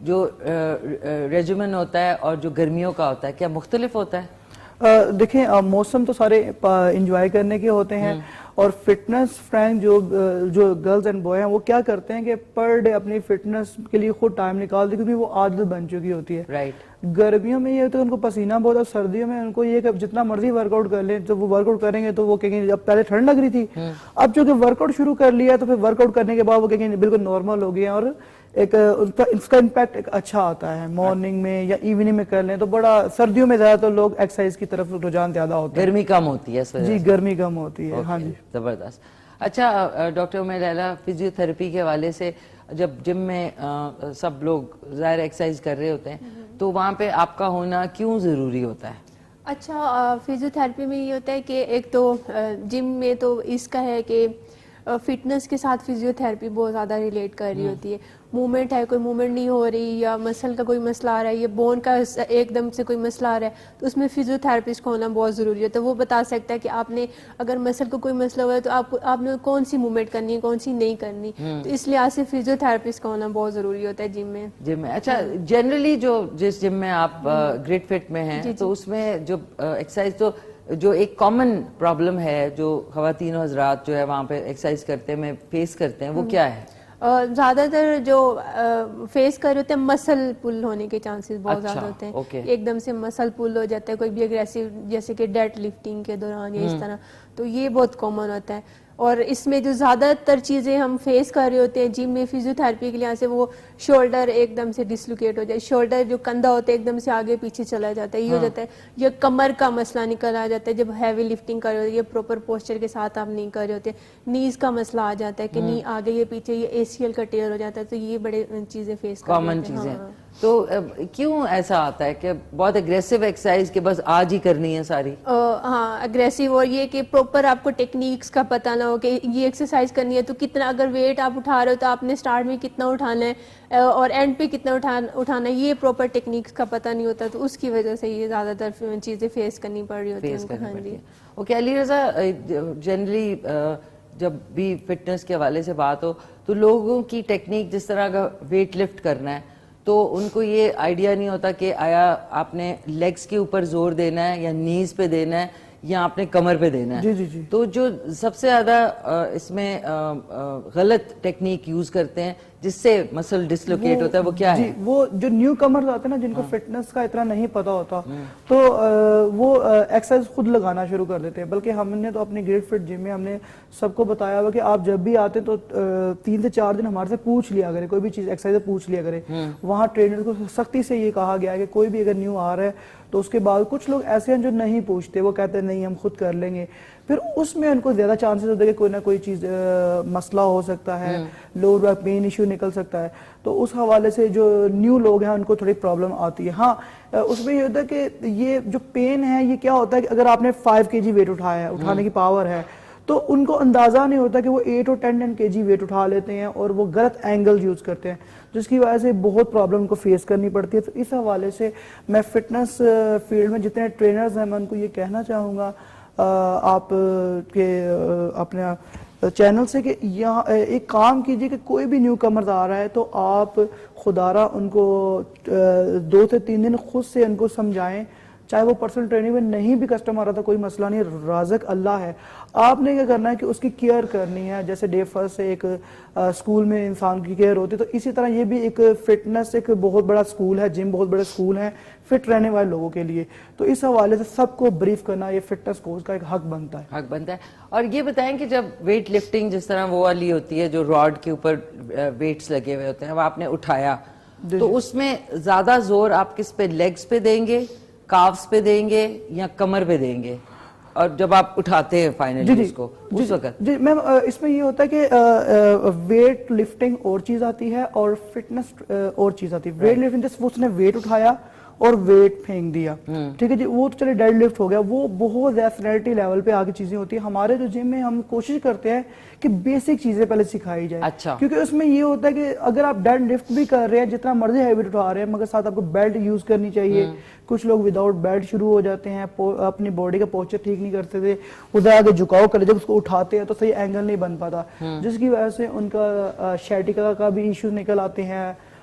جو ریجیمن ہوتا ہے اور جو گرمیوں کا ہوتا ہے کیا مختلف ہوتا ہے؟ دیکھیں موسم تو سارے انجوائے کرنے کے ہوتے ہیں اور فٹنس فرینڈ جو گرلز اینڈ بوائے ہیں وہ کیا کرتے ہیں کہ پر ڈے اپنی فٹنس کے لیے خود ٹائم نکالتے ہیں کیونکہ وہ عادت بن چکی ہوتی ہے. رائٹ. گرمیوں میں یہ ہوتا ہے ان کو پسینہ بہت اور سردیوں میں ان کو یہ کہ جتنا مرضی ورک آؤٹ کر لیں جب وہ ورک آؤٹ کریں گے تو وہ کہیں گے اب پہلے ٹھنڈ لگ رہی تھی اب چونکہ ورک آؤٹ شروع کر لیا تو پھر ورک آؤٹ کرنے کے بعد وہ کہیں گے بالکل نارمل ہو گیا اور ایک اس کا امپیکٹ ایک اچھا آتا ہے. مارننگ میں یا ایوننگ میں کر لیں تو بڑا سردیوں میں زیادہ تر لوگ ایکسرسائز کی طرف رجحان زیادہ ہوتا ہے. گرمی کم ہوتی ہے اس وجہ جی گرمی کم ہوتی ہے. ہاں جی زبردست. اچھا ڈاکٹر عمیر لیلا فزیو تھراپی کے حوالے سے جب جم میں سب لوگ ظاہر ایکسرسائز کر رہے ہوتے ہیں تو وہاں پہ آپ کا ہونا کیوں ضروری ہوتا ہے؟ اچھا فزیو تھراپی میں یہ ہوتا ہے کہ ایک تو جم میں تو اس کا ہے کہ فٹنس کے ساتھ فزیو تھراپی بہت زیادہ ریلیٹ کر رہی ہوتی ہے. موومنٹ ہے کوئی موومنٹ نہیں ہو رہی یا مسل کا کوئی مسئلہ آ رہا ہے یا بون کا ایک دم سے کوئی مسئلہ آ رہا ہے تو اس میں فزیو تھراپسٹ کا ہونا بہت ضروری ہوتا ہے. وہ بتا سکتا ہے کہ آپ نے اگر مسل کو کوئی مسئلہ ہوا ہے تو آپ نے کون سی موومنٹ کرنی ہے کون سی نہیں کرنی. تو اس لحاظ سے فزیو تھراپسٹ کا ہونا بہت ضروری ہوتا ہے جم میں. اچھا جنرلی جو جس جم میں آپ گریٹ فٹ میں ہیں تو اس میں جو ایکسرسائز تو جو ایک کامن پرابلم ہے جو خواتین و حضرات جو ہے وہاں پہ ایکسرسائز کرتے ہیں فیس کرتے ہیں وہ کیا ہے؟ زیادہ تر جو فیس کر رہے ہوتے ہیں مسل پل ہونے کے چانسز بہت زیادہ ہوتے ہیں. ایک دم سے مسل پل ہو جاتا ہے کوئی بھی اگریسو جیسے کہ ڈیڈ لفٹنگ کے دوران یا اس طرح تو یہ بہت کامن ہوتا ہے. اور اس میں جو زیادہ تر چیزیں ہم فیس کر رہے ہوتے ہیں جم میں فزیو تھراپی کے لحاظ سے وہ شولڈر ایک دم سے ڈسلوکیٹ ہو جائے شولڈر جو کندھا ہوتا ہے ایک دم سے آگے پیچھے چلا جاتا ہے یہ ہو جاتا ہے یا کمر کا مسئلہ نکل آ جاتا ہے جب ہیوی لفٹنگ کر رہے ہوتے ہیں یا پراپر پوسچر کے ساتھ آپ نہیں کر رہے ہوتے. نیز کا مسئلہ آ جاتا ہے کہ نی آگے یا پیچھے یہ ACL کا ٹیئر ہو جاتا ہے تو یہ بڑے چیزیں فیس کر کامن چیزیں. تو کیوں ایسا آتا ہے کہ بہت اگریسو ایکسرسائز کہ بس آج ہی کرنی ہے ساری؟ ہاں اگریسو اور یہ کہ پراپر آپ کو ٹیکنیکس کا پتہ نہ ہو کہ یہ ایکسرسائز کرنی ہے تو کتنا اگر ویٹ آپ اٹھا رہے ہو تو آپ نے سٹارٹ میں کتنا اٹھانا ہے اور اینڈ پہ کتنا اٹھانا ہے یہ پراپر ٹیکنیکس کا پتہ نہیں ہوتا تو اس کی وجہ سے یہ زیادہ تر چیزیں فیس کرنی پڑ رہی ہوتی ہیں. ہاں جی. اوکے علی رضا جنرلی جب بھی فٹنس کے حوالے سے بات ہو تو لوگوں کی ٹیکنیک جس طرح کا ویٹ لفٹ کرنا ہے تو ان کو یہ آئیڈیا نہیں ہوتا کہ آیا آپ نے لیگز کے اوپر زور دینا ہے یا نیز پہ دینا ہے یا آپ نے کمر پہ دینا ہے. تو جو سب سے زیادہ اس میں غلط ٹیکنیک یوز کرتے ہیں جس سے مسل ڈسلوکیٹ ہوتا ہے وہ کیا ہے؟ وہ جو نیو کمرز آتے ہیں نا جن کو فٹنس کا اتنا نہیں پتا ہوتا تو وہ ایکسرسائز خود لگانا شروع کر دیتے ہیں. بلکہ ہم نے تو اپنی گریٹ فٹ جم میں ہم نے سب کو بتایا ہوا کہ آپ جب بھی آتے تو 3 سے 4 دن ہمارے سے پوچھ لیا کرے کوئی بھی چیز ایکسرسائز پوچھ لیا کرے. وہاں ٹرینر کو سختی سے یہ کہا گیا ہے کہ کوئی بھی اگر نیو آ رہا ہے تو اس کے بعد کچھ لوگ ایسے ہیں جو نہیں پوچھتے وہ کہتے ہیں نہیں ہم خود کر لیں گے. پھر اس میں ان کو زیادہ چانسز ہوتے ہیں کہ کوئی نہ کوئی چیز مسئلہ ہو سکتا ہے لوور بیک پین ایشو نکل سکتا ہے. تو اس حوالے سے جو نیو لوگ ہیں ان کو تھوڑی پرابلم آتی ہے. ہاں اس میں یہ ہوتا ہے کہ یہ جو پین ہے یہ کیا ہوتا ہے کہ اگر آپ نے 5 kg ویٹ اٹھایا ہے اٹھانے کی پاور ہے تو ان کو اندازہ نہیں ہوتا کہ وہ 8 اور 10 kg ویٹ اٹھا لیتے ہیں اور وہ غلط اینگل یوز کرتے ہیں جس کی وجہ سے بہت پرابلم کو فیس کرنی پڑتی ہے. تو اس حوالے سے میں فٹنس فیلڈ میں جتنے ٹرینرز ہیں میں ان کو یہ کہنا چاہوں گا آپ کے اپنے چینل سے کہ یہاں ایک کام کیجئے کہ کوئی بھی نیو کمرز آ رہا ہے تو آپ خدارہ ان کو 2 سے 3 دن خود سے ان کو سمجھائیں. چاہے وہ پرسنل ٹریننگ میں نہیں بھی کسٹمر آتا کوئی مسئلہ نہیں رازق اللہ ہے. آپ نے کیا کرنا ہے کہ اس کی کیئر کرنی ہے جیسے ڈے فرسٹ سے ایک اسکول میں انسان کی کیئر ہوتی ہے تو اسی طرح یہ بھی ایک فٹنس ایک بہت بڑا اسکول ہے. جم بہت بڑے اسکول ہیں فٹ رہنے والے لوگوں کے لیے. تو اس حوالے سے سب کو بریف کرنا یہ فٹنس کورس کا ایک حق بنتا ہے. اور یہ بتائیں کہ جب ویٹ لفٹنگ جس طرح وہ والی ہوتی ہے جو راڈ کے اوپر ویٹس لگے ہوئے ہوتے ہیں وہ آپ نے اٹھایا تو اس میں زیادہ زور آپ کس پہ لیگز پہ دیں گے کافز پہ دیں گے یا کمر پہ دیں گے اور جب آپ اٹھاتے ہیں فائنلی اس کو اس وقت؟ جی میم اس میں یہ ہوتا ہے کہ ویٹ لفٹنگ اور چیز آتی ہے اور فٹنس اور چیز آتی ہے. ویٹ لفٹنگ جس اس نے ویٹ اٹھایا اور ویٹ پھینک دیا ٹھیک ہے جی وہ تو چلے ڈیڈ لفٹ ہو گیا وہ بہت زیادہ سینیرٹی لیول پہ آگے چیزیں ہوتی ہیں. ہمارے جو جم میں ہم کوشش کرتے ہیں کہ بیسک چیزیں پہلے سکھائی جائے. اچھا. کیونکہ اس میں یہ ہوتا ہے کہ اگر آپ ڈیڈ لفٹ بھی کر رہے ہیں جتنا مرضی ہیوی اٹھا رہے ہیں مگر ساتھ آپ کو بیلٹ یوز کرنی چاہیے. کچھ لوگ وداؤٹ بیلٹ شروع ہو جاتے ہیں اپنی باڈی کا پوسچر ٹھیک نہیں کرتے تھے ادھر آگے جھکاؤ کرے جب اس کو اٹھاتے ہیں تو صحیح اینگل نہیں بن پاتا جس کی وجہ سے ان کا شیٹیکا کا بھی ایشو نکل آتے ہیں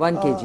1 kg.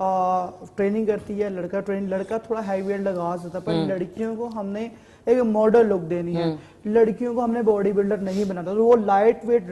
ٹریننگ کرتی ہے, لڑکا تھوڑا ہیوی ویٹ لگا سکتا ہے, پر لڑکیوں کو ہم نے ایک ماڈل لک دینی ہے. لڑکیوں کو ہم نے باڈی بلڈر نہیں بناتا, تو وہ لائٹ ویٹ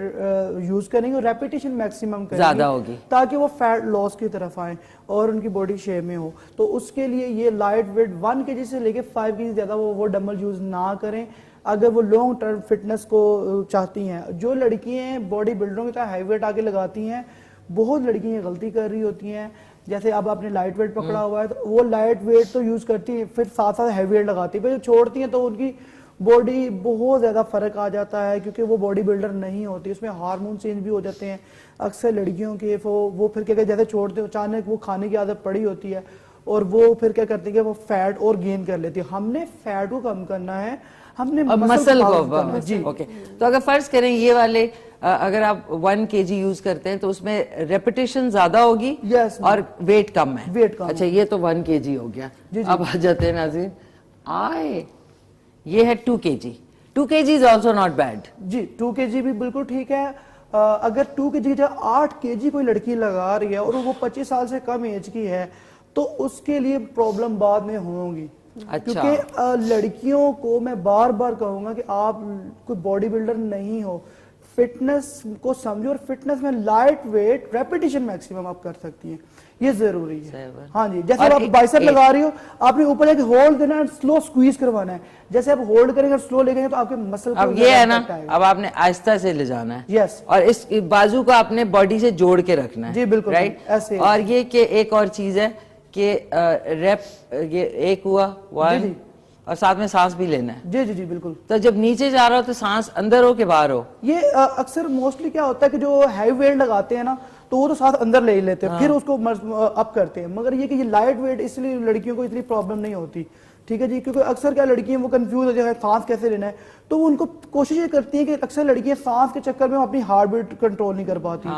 یوز کریں گے, ریپیٹیشن میکسیمم کریں گے تاکہ وہ فیٹ لاس کی طرف آئیں اور ان کی باڈی شیپ میں ہو. تو اس کے لیے یہ لائٹ ویٹ 1 kg سے لے کے 5 kg زیادہ وہ ڈمبل یوز نہ کریں اگر وہ لانگ ٹرم فٹنس کو چاہتی ہیں. جو لڑکیاں باڈی بلڈروں کی طرح ہائی ویٹ آ کے لگاتی ہیں, بہت لڑکیاں یہ غلطی کر رہی ہوتی ہیں. جیسے اب آپ نے لائٹ ویٹ پکڑا ہوا ہے تو وہ لائٹ ویٹ تو یوز کرتی ہیں, پھر ساتھ ساتھ ہیوی ویٹ لگاتی ہے, پھر چھوڑتی ہیں تو ان کی باڈی بہت زیادہ فرق آ جاتا ہے, کیونکہ وہ باڈی بلڈر نہیں ہوتی, اس میں ہارمون چینج بھی ہو جاتے ہیں اکثر لڑکیوں کے. وہ پھر کیا جیسے چھوڑتے ہیں اچانک وہ کھانے کی عادت پڑی ہوتی ہے اور وہ پھر کیا کرتے ہیں کہ وہ فیٹ اور گین کر لیتی ہے. ہم نے فیٹ کو کم کرنا ہے, ہم نے مسل کو. جی اوکے, تو اگر فرض کریں یہ والے اگر آپ 1 kg یوز کرتے ہیں تو اس میں ریپیٹیشن زیادہ ہوگی اور ویٹ کم ہے. اچھا یہ تو 1 kg ہو گیا. اب آ جاتے ہیں ناظرین, یہ ہے 2 kg. 2 kg is also not bad. G 2 kg بھی بالکل ٹھیک ہے. اگر 2 kg جب 8 kg کوئی لڑکی لگا رہی ہے اور وہ 25 سال سے کم ایج کی ہے تو اس کے لیے پرابلم بعد میں ہوں گی. کیونکہ لڑکیوں کو میں بار بار کہوں گا کہ آپ کوئی باڈی بلڈر نہیں ہو, فٹنس کو سمجھو, اور فٹنس میں لائٹ ویٹ ریپیٹیشن میکسیمم آپ کر سکتی ہیں, یہ ضروری ہے. ہاں جی, جیسے آپ بائسپ لگا رہی ہو, آپ نے اوپر ایک ہولڈ دینا ہے, سلو سکویز کروانا ہے. جیسے آپ ہولڈ کریں گے سلو لے گے تو آپ کے مسل کو, اب یہ ہے نا, اب آپ نے آہستہ سے لے جانا ہے. یس, اور اس بازو کو آپ نے باڈی سے جوڑ کے رکھنا ہے. جی بالکل رائٹ. اور یہ کہ ایک اور چیز ہے کہ ریپ, یہ ایک ہوا 1 اور ساتھ میں سانس بھی لینا ہے. جی جی جی بالکل. تو جب نیچے جا رہا ہو تو سانس اندر ہو کہ باہر ہو؟ یہ اکثر موسٹلی کیا ہوتا ہے کہ جو ہیوی ویٹ لگاتے ہیں نا تو وہ تو ساتھ اندر لے لیتے ہیں, پھر اس کو اپ کرتے ہیں. مگر یہ کہ یہ لائٹ ویٹ اس لیے لڑکیوں کو اتنی پرابلم نہیں ہوتی, ٹھیک ہے جی, کیونکہ اکثر کیا لڑکیاں وہ کنفیوز ہو جاتی ہے سانس کیسے لینا ہے, تو وہ ان کو کوشش یہ کرتی ہیں کہ اکثر لڑکیاں سانس کے چکر میں اپنی ہارٹ بیٹ کنٹرول نہیں کر پاتی.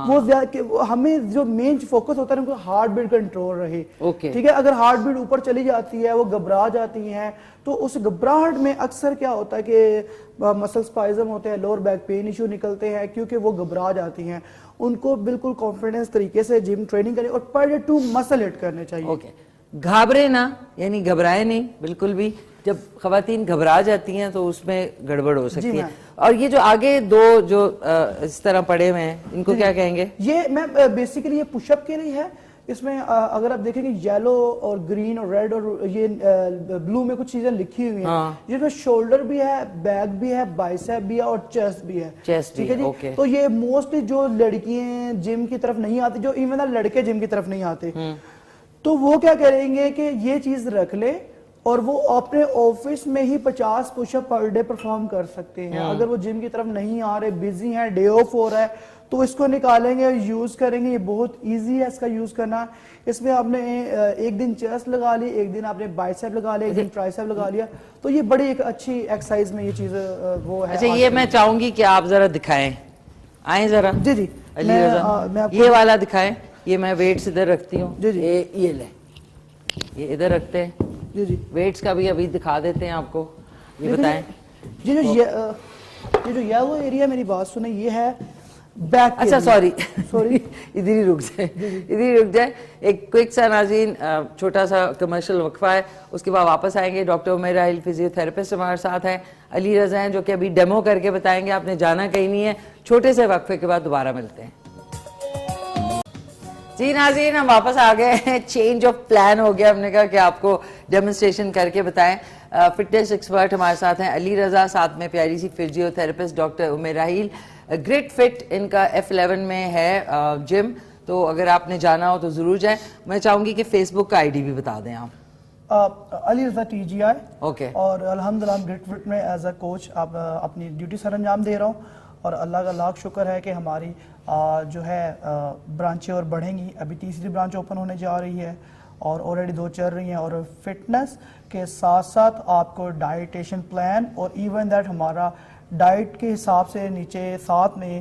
وہ زیادہ ہمیں جو مین فوکس ہوتا ہے ان کو ہارٹ بیٹ کنٹرول رہے, ٹھیک ہے. اگر ہارٹ بیٹ اوپر چلی جاتی ہے, وہ گھبرا جاتی ہیں, تو اس گھبراہٹ میں اکثر کیا ہوتا ہے کہ مسل اسپازم ہوتے ہیں, لوور بیک پین ایشو نکلتے ہیں, کیونکہ وہ گھبرا جاتی ہیں. ان کو بالکل کانفیڈنس طریقے سے جم ٹریننگ کریں اور پر ڈے 2 مسل ہٹ کرنے چاہیے. گھبرے نا, یعنی گھبرائے نہیں بالکل بھی. جب خواتین گھبرا جاتی ہیں تو اس میں گڑبڑ ہو سکتی ہے. اور یہ جو آگے 2 جو اس طرح پڑے ہوئے ہیں, ان کو کیا کہیں گے؟ یہ میں بیسیکلی یہ پش اپ کے لیے ہے. اس میں اگر آپ دیکھیں گے یلو اور گرین اور ریڈ اور یہ بلو میں کچھ چیزیں لکھی ہوئی ہیں, جس میں شولڈر بھی ہے, بیک بھی ہے, بائسیپ بھی ہے اور چیسٹ بھی ہے. ٹھیک ہے جی. تو یہ موسٹلی جو لڑکیاں جم کی طرف نہیں آتی, جو ایون لڑکے جم کی طرف نہیں آتے, تو وہ کیا کریں گے کہ یہ چیز رکھ لے اور وہ اپنے آفس میں ہی 50 push up per day perform کر سکتے ہیں. اگر وہ جم کی طرف نہیں آ رہے, بزی ہیں, ڈے آف ہو رہا ہے, تو اس کو نکالیں گے, یوز کریں گے. یہ بہت ایزی ہے اس کا یوز کرنا. اس میں آپ نے ایک دن چیسٹ لگا لی, ایک دن آپ نے بائسیپ لگا لیا, ایک دن ٹرائسیپ لگا لیا, تو یہ بڑی ایک اچھی ایکسرسائز میں یہ چیز وہ ہے. اچھا یہ میں چاہوں گی کہ آپ ذرا دکھائیں, آئیں ذرا. جی جی, علی رضا یہ والا دکھائیں. یہ میں ویٹس ادھر رکھتی ہوں. جی جی, یہ لیں, یہ ادھر رکھتے ہیں. جی جی, ویٹس کا بھی ابھی دکھا دیتے ہیں آپ کو. یہ بتائیں جی, جو یلو ایریا, میری بات سنیں, یہ ہے بیک. اچھا سوری ادھر ہی رک جائے. ایک کوئک سا ناظرین چھوٹا سا کمرشل وقفہ ہے, اس کے بعد واپس آئیں گے. Doctor Umair Raheel physio therapist ہمارے ساتھ ہیں, علی رضا ہیں جو کہ ابھی ڈیمو کر کے بتائیں گے. آپ نے جانا کہیں نہیں ہے. چھوٹے سے وقفے کے بعد دوبارہ ملتے ہیں. جی ناظرین ہم واپس آ گئے ہیں. چینج آف پلان ہو گیا, ہم نے کہا کہ آپ کو ڈیمونسٹریشن کر کے بتائیں. فٹنس ایکسپرٹ ہمارے ساتھ ہیں علی رضا, ساتھ میں پیاری سی physiotherapist doctor Umair Raheel. Great fit ان کا F11 میں ہے جم, تو اگر آپ نے جانا ہو تو ضرور جائیں. میں چاہوں گی کہ فیس بک کا ID بھی بتا دیں آپ. علی رضا TGI. اوکے. اور الحمدللہ گریٹ فٹ میں ایز اے کوچ آپ اپنی ڈیوٹی سر انجام دے رہا ہوں, اور اللہ کا لاکھ شکر ہے کہ ہماری جو ہے برانچیں اور بڑھیں گی. ابھی تیسری برانچ اوپن ہونے جا رہی ہے اور آلریڈی 2 چل رہی ہیں. اور فٹنس کے ساتھ ساتھ آپ کو ڈائٹیشن پلان اور ایون دیٹ ہمارا ڈائٹ کے حساب سے نیچے ساتھ میں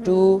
2,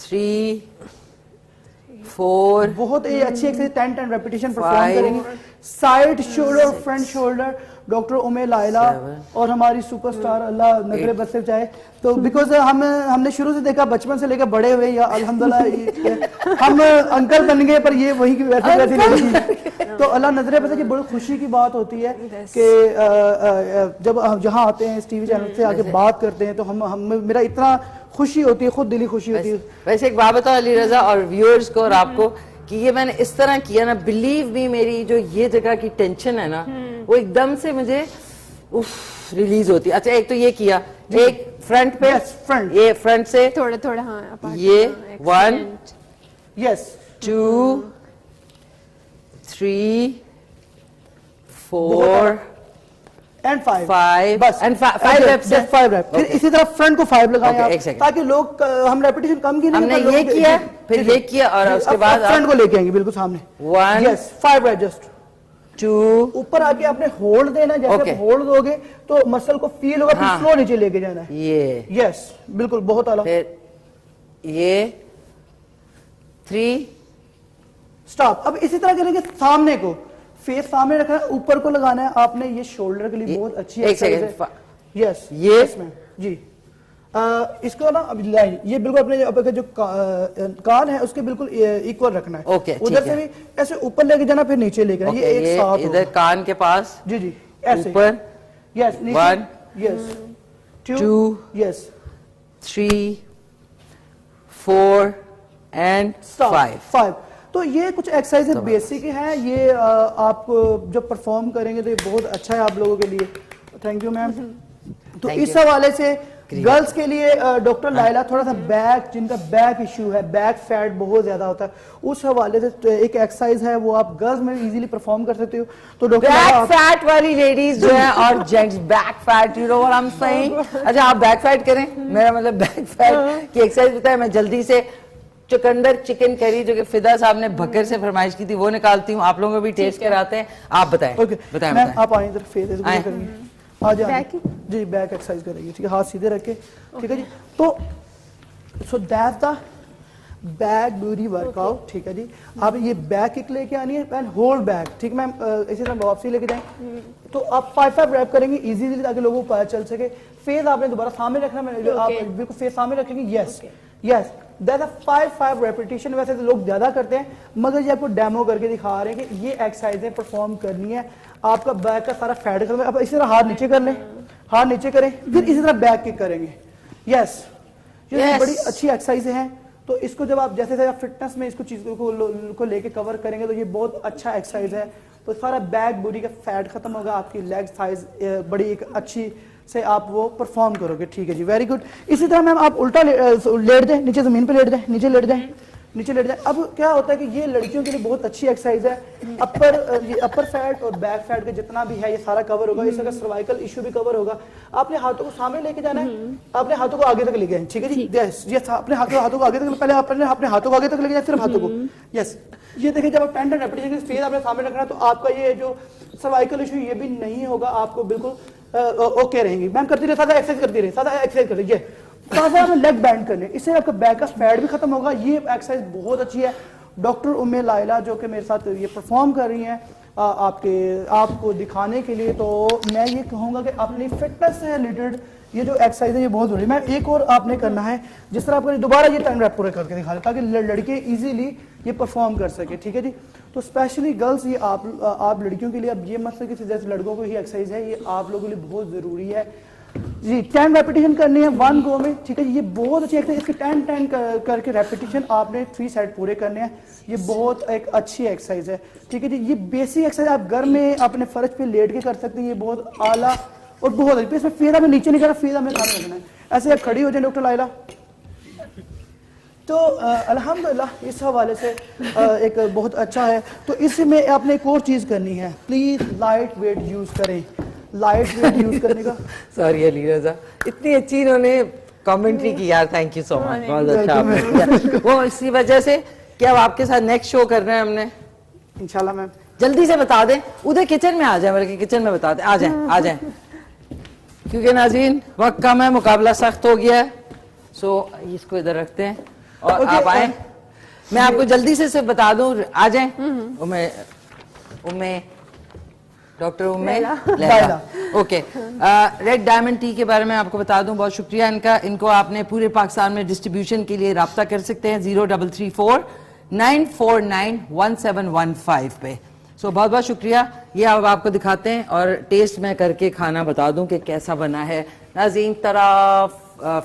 3 4 بہت ہی اچھی ایکسرسائز 10 ریپیٹیشن پرفارم کریں گے. Side shoulder front shoulder doctor امی لائلہ اور ہماری سپر سٹار اللہ نظر بد سے چاہے تو بیکاز ہم نے شروع سے دیکھا بچپن سے لے کر بڑے ہوئے یا الحمدللہ ہم انکل بن گئے پر یہ وہی کی ویسے نہیں. تو اللہ نظر بد سے بڑی خوشی کی بات ہوتی ہے کہ جب ہم جہاں آتے ہیں اس ٹی وی چینل سے آگے بات کرتے ہیں تو ہم میرا اتنا خوشی ہوتی ہے, خود دلی خوشی ہوتی ہے. ویسے ایک بات بتاؤ علی رضا اور ویورز کو اور آپ کو کہ یہ میں نے اس طرح کیا نا, بلیو می میری جو یہ جگہ کی ٹینشن ہے نا وہ ایک دم سے مجھے ریلیز ہوتی ہے. اچھا ایک تو یہ کیا, ایک فرنٹ پہ یہ فرنٹ سے تھوڑا تھوڑا ہاں یہ 1 یس 2 3 4 اینڈ 5 بس اینڈ 5 ریپس 5 ریپ. پھر اسی طرح فرنٹ کو 5 لگائیں آپ تاکہ لوگ ہم ریپیٹیشن کم کی ہم نے یہ کیا پھر یہ کیا اور اس کے بعد فرنٹ کو لے کے آئیں گے بالکل سامنے 1 یس 5 ریپ جسٹ 2 اوپر آ کے آپ نے ہولڈ دینا, جیسے ہولڈ دو گے تو مسل کو فیل ہوگا, پھر سلو نیچے لے کے جانا ہے. یہ یس بالکل بہت اعلیٰ. پھر یہ 3 سٹاپ. اب اسی طرح کریں گے سامنے کو, فیس سامنے رکھنا ہے, اوپر کو لگانا ہے آپ نے. یہ شولڈر کے لیے بہت اچھی ایکسرسائز ہے. یس یہ جی اس کو نا اب لائن یہ بالکل اپنے جو کان ہے اس کے بالکل ایکول رکھنا ہے. ادھر سے بھی ایسے اوپر لے کے جانا پھر نیچے لے کے جانا. یہ ایک ساتھ ادھر کان کے پاس جی جی ایسے اوپر. یس 1 یس 2 یس 3 4 اینڈ 5. تو یہ کچھ ایکسرسائز بیسک ہیں, یہ آپ جب پرفارم کریں گے تو یہ بہت اچھا ہے آپ لوگوں کے لیے. Thank you ma'am. تو اس حوالے سے گرلز کے لیے ڈاکٹر لائلہ تھوڑا سا بیک, جن کا بیک ایشو ہے, بیک فیٹ بہت زیادہ ہوتا ہے, اس حوالے سے ایک ایکسرسائز ہے وہ آپ گرلز میں ایزیلی پرفارم کر سکتے ہو. تو ڈاکٹر بیک فیٹ والی لیڈیز جو ہیں اور gents back fat, you know what I am saying. اچھا آپ بیک فیٹ کریں, میرا مطلب بیک فیٹ کی ایکسرسائز بتائیں. میں جلدی سے چکندر چکن کری جو کہ فدا صاحب نے بکر سے فرمائش کی تھی وہ نکالتی ہوں, آپ لوگوں کو بھی ٹیسٹ کراتے ہیں. آپ بتائیں بتائیں آپ آئیں ادھر فیس کریں گے. آ جائیں جی بیک ایکسرسائز کریں گے. ٹھیک ہے, ہاتھ سیدھے رکھ کے. ٹھیک ہے جی. تو so that's the back beauty work out. ٹھیک ہے جی. آپ یہ بیک کک لے کے آنی ہے اینڈ ہولڈ بیک. ٹھیک ہے میم, اسی طرح واپسی لے کے جائیں. تو آپ 5 ریپ کریں گے ایزیلی تاکہ لوگوں کو پتہ چل سکے. فیس آپ نے دوبارہ سامنے رکھنا ہے, آپ بالکل فیس سامنے رکھیں گے. یس یس دیٹ 5 ریپیٹیشن. ویسے تو لوگ زیادہ کرتے ہیں مگر یہ آپ کو ڈیمو کر کے دکھا رہے ہیں کہ یہ ایکسرسائزیں پرفارم کرنی ہے. آپ کا بیک کا سارا فیٹ ختم ہے. اب اسی طرح ہاتھ نیچے کر لیں, ہاتھ نیچے کریں, پھر اسی طرح بیک کک کریں گے. یس یہ بڑی اچھی ایکسرسائزیں ہیں. تو اس کو جب آپ جیسے آپ فٹنس میں اس کو چیز کو لے کے کور کریں گے تو یہ بہت اچھا ایکسرسائز ہے. تو سارا بیک باڈی کا فیٹ ختم ہوگا, آپ کی لیگ سائز بڑی ایک اچھی سے آپ وہ پرفارم کرو گے. ٹھیک ہے جی, ویری گڈ. اسی طرح میم آپ الٹا لیٹ جائیں, نیچے زمین پہ لیٹ جائیں, نیچے لیٹ جائیں, نیچے لیٹ جائیں. اب کیا ہوتا ہے کہ یہ لڑکیوں کے لیے بہت اچھی ایکسرسائز ہے. اپر فیٹ اور بیک فیٹ کا جتنا بھی ہے یہ سارا کور ہوگا. اس کا سروائیکل ایشو بھی کور ہوگا. آپ نے ہاتھوں کو سامنے لے کے جانا ہے, آپ نے ہاتھوں کو آگے تک لے کے جائیں. ٹھیک ہے جی, یس اپنے ہاتھوں کو آگے تک, پہلے آپ نے اپنے ہاتھوں کو آگے تک لے کے جائیں, صرف ہاتھوں کو. یس یہ دیکھیں جب آپ 10 ریپیٹیشن فیس آپ نے سامنے رکھنا ہے تو آپ کا یہ جو سروائیکل ایشو یہ بھی نہیں ہوگا. آپ کو بالکل اوکے رہیں گی. میم کرتی رہے, سادہ ایکسرسائز کرتی رہے, سادہ ایکسرسائز کر رہی ہے. سادہ لیگ بینڈ کرنے, اس سے آپ کا بیک کا فیٹ بھی ختم ہوگا. یہ ایکسرسائز بہت اچھی ہے. ڈاکٹر امی لائلہ جو کہ میرے ساتھ یہ پرفارم کر رہی ہیں آپ کو دکھانے کے لیے, تو میں یہ کہوں گا کہ اپنی فٹنس سے ریلیٹڈ یہ جو ایکسرسائز ہے یہ بہت ضروری ہے. میں ایک اور آپ نے کرنا ہے, جس طرح آپ کو دوبارہ یہ 10 ریپ پورے کر کے دکھا دیں تاکہ لڑکے ایزیلی یہ پرفارم کر سکے. ٹھیک ہے جی. تو اسپیشلی گرلس یہ آپ لڑکیوں کے لیے, اب یہ مسئلہ کہ جیسے لڑکوں کو ہی ایکسرسائز ہے, یہ آپ لوگوں کے لیے بہت ضروری ہے جی. 10 ریپیٹیشن کرنی ہے 1 گو میں. ٹھیک ہے جی, یہ بہت اچھی ایکسرسائز. اس کے 10 کر کے ریپیٹیشن آپ نے 3 سیٹ پورے کرنے ہیں. یہ بہت ایک اچھی ایکسرسائز ہے. ٹھیک ہے جی. یہ بیسک ایکسرسائز آپ گھر میں اپنے فرش پہ لیٹ کے کر سکتے ہیں. یہ بہت اعلیٰ اور بہت اچھی. اس میں فیس آپ نے نیچے نہیں کرنا, فیس آپ نے سامنے رکھنا ہے. ایسے آپ کھڑی ہو جائیں ڈاکٹر لائلہ. تو الحمدللہ اس حوالے سے ایک بہت اچھا ہے. تو اس میں آپ نے ایک اور چیز کرنی ہے, پلیز لائٹ ویٹ یوز کریں. لائٹ ویٹ یوز کرنے کا سوری علی رضا, اتنی اچھی انہوں نے کامنٹری کی یار, تھینک یو سو مچ, بہت اچھا آپ نے کیا. وہ اسی وجہ سے کہ اب آپ کے ساتھ نیکسٹ شو کر رہے ہیں ہم نے انشاءاللہ. میم جلدی سے بتا دیں, ادھر کچن میں آ جائیں, بلکہ کچن میں بتا دیں, آ جائیں کیونکہ ناظرین وقت کم ہے, مقابلہ سخت ہو گیا ہے. سو اس کو ادھر رکھتے ہیں اور آپ آئیں. میں آپ کو جلدی سے صرف بتا دوں, آ جائیں ڈاکٹر لیلا. اوکے, ریڈ ڈائمنڈ ٹی کے بارے میں آپ کو بتا دوں, بہت شکریہ ان کا. ان کو آپ نے پورے پاکستان میں ڈسٹریبیوشن کے لیے رابطہ کر سکتے ہیں 0334-949-1715 پہ. سو بہت بہت شکریہ. یہ اب آپ کو دکھاتے ہیں اور ٹیسٹ میں کر کے کھانا بتا دوں کہ کیسا بنا ہے. ناظرین, طرف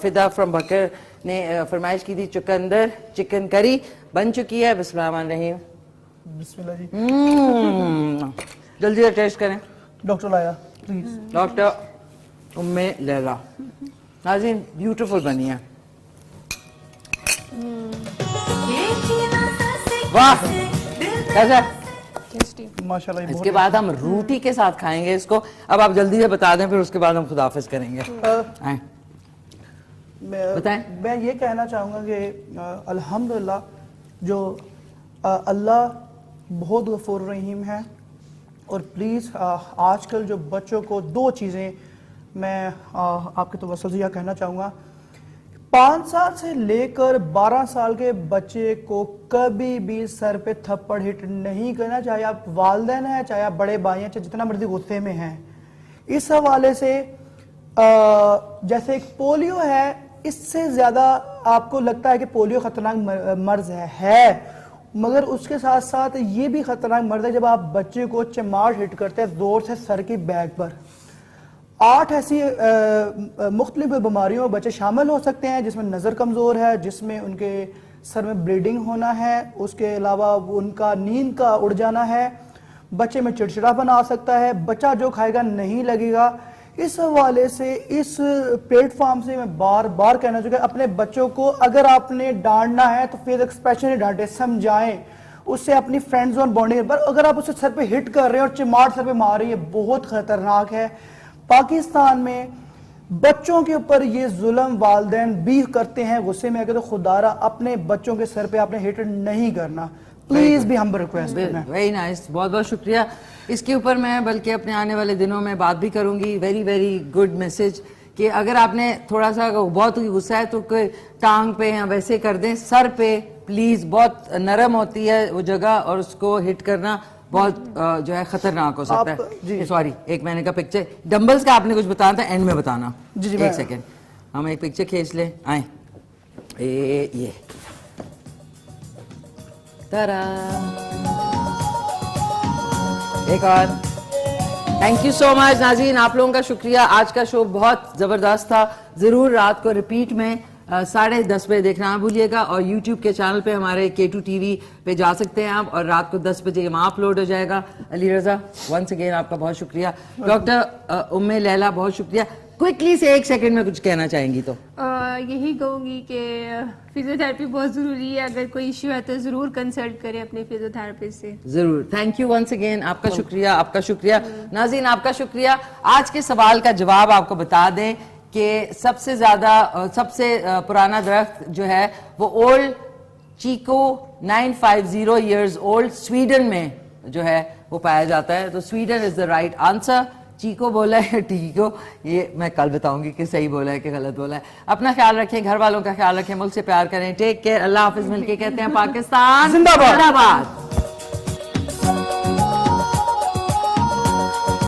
فدا فرام بکر نے فرمائش کی تھی چکندر چکن کری, بن چکی ہے. بسم اللہ الرحمن الرحیم. بسم اللہ جی. جلدی سے ٹیسٹ کریں. ڈاکٹر لایا پلیز. ڈاکٹر ام لیلا. ناظرین, بیوٹیفل بنی ہے. واہ, کیسا ماشاءاللہ. اس کے بعد ہم روٹی کے ساتھ کھائیں گے اس کو. اب آپ جلدی سے بتا دیں, پھر اس کے بعد ہم خداحافظ کریں گے. بتائیں. میں یہ کہنا چاہوں گا کہ الحمدللہ جو اللہ بہت غفور رحیم ہے. اور پلیز آج کل جو بچوں کو 2 چیزیں میں آپ کے توسط سے یہ کہنا چاہوں گا. 5 سال سے لے کر 12 سال کے بچے کو کبھی بھی سر پہ تھپڑ ہٹ نہیں کرنا, چاہے آپ والدین ہیں, چاہے آپ بڑے بھائی ہیں, چاہے جتنا مرضی غصے میں ہیں. اس حوالے سے جیسے ایک پولیو ہے, اس سے زیادہ آپ کو لگتا ہے کہ پولیو خطرناک مرض ہے, مگر اس کے ساتھ ساتھ یہ بھی خطرناک مرض ہے جب آپ بچے کو چماٹ ہٹ کرتے ہیں زور سے سر کی بیک پر. 8 ایسی مختلف بیماریوں میں بچے شامل ہو سکتے ہیں, جس میں نظر کمزور ہے, جس میں ان کے سر میں بلیڈنگ ہونا ہے, اس کے علاوہ ان کا نیند کا اڑ جانا ہے, بچے میں چڑچڑاپن آ سکتا ہے, بچہ جو کھائے گا نہیں لگے گا. اس حوالے سے اس پلیٹ فارم سے میں بار بار کہنا چاہوں گا, اپنے بچوں کو اگر آپ نے ڈانٹنا ہے تو فیس ایکسپریشن ہی ڈانٹے, سمجھائیں اس سے اپنی فرینڈز اور بانڈنگ پر. اگر آپ اسے سر پہ ہٹ کر رہے ہیں اور چماٹ سر پہ مار رہے ہیں, یہ بہت خطرناک ہے. پاکستان میں بچوں کے اوپر یہ ظلم والدین بھی کرتے ہیں غصے میں, اگر تو خدا را اپنے بچوں کے سر پہ آپ نے ہٹ نہیں کرنا, پلیز بھی ہم ریکویسٹ کرنا ہے. ویری نائس, بہت بہت شکریہ. اس کے اوپر میں بلکہ اپنے آنے والے دنوں میں بات بھی کروں گی. ویری ویری گڈ میسج کہ اگر آپ نے تھوڑا سا بہت غصہ ہے تو کوئی ٹانگ پہ یا ویسے کر دیں, سر پہ پلیز. بہت نرم ہوتی ہے وہ جگہ اور اس کو ہٹ کرنا بہت جو ہے خطرناک ہو سکتا ہے. سوری, ایک میں نے کہا پکچر ڈمبلز کا آپ نے کچھ بتانا تھا, اینڈ میں بتانا. ایک سیکنڈ, ہم ایک پکچر کھینچ لیں. آئیں, یہ ایک اور. تھینک یو سو مچ ناظرین, آپ لوگوں کا شکریہ. آج کا شو بہت زبردست تھا. ضرور رات کو ریپیٹ میں 10:30 بجے دیکھنا نہ بھولیے گا, اور یوٹیوب کے چینل پہ ہمارے K2 TV پہ جا سکتے ہیں آپ, اور رات کو 10 بجے وہاں اپلوڈ ہو جائے گا. علی رضا, ونس اگین آپ کا بہت شکریہ. ڈاکٹر ام لیلا, بہت شکریہ. کوئکلی سے 1 سیکنڈ میں کچھ کہنا چاہیں گی تو یہی کہوں گی کہ فزیو تھراپی بہت ضروری ہے. اگر کوئی ایشو ہے تو ضرور کنسلٹ کریں اپنے فزیو تھراپسٹ سے. ضرور. تھینک یو ونس اگین, آپ کا شکریہ, آپ کا شکریہ. ناظرین, آپ کا شکریہ. آج کے سوال کا جواب آپ کو بتا دیں کہ سب سے پرانا درخت جو ہے وہ old Tjikko 950 years old Sweden میں جو ہے وہ پایا جاتا ہے. تو Sweden is the right answer. Tjikko بولا ہے ٹیکو, یہ میں کل بتاؤں گی کہ صحیح بولا ہے کہ غلط بولا ہے. اپنا خیال رکھیں, گھر والوں کا خیال رکھیں, ملک سے پیار کریں. ٹیک کیئر, اللہ حافظ. مل کے کہتے ہیں پاکستان زندہ باد.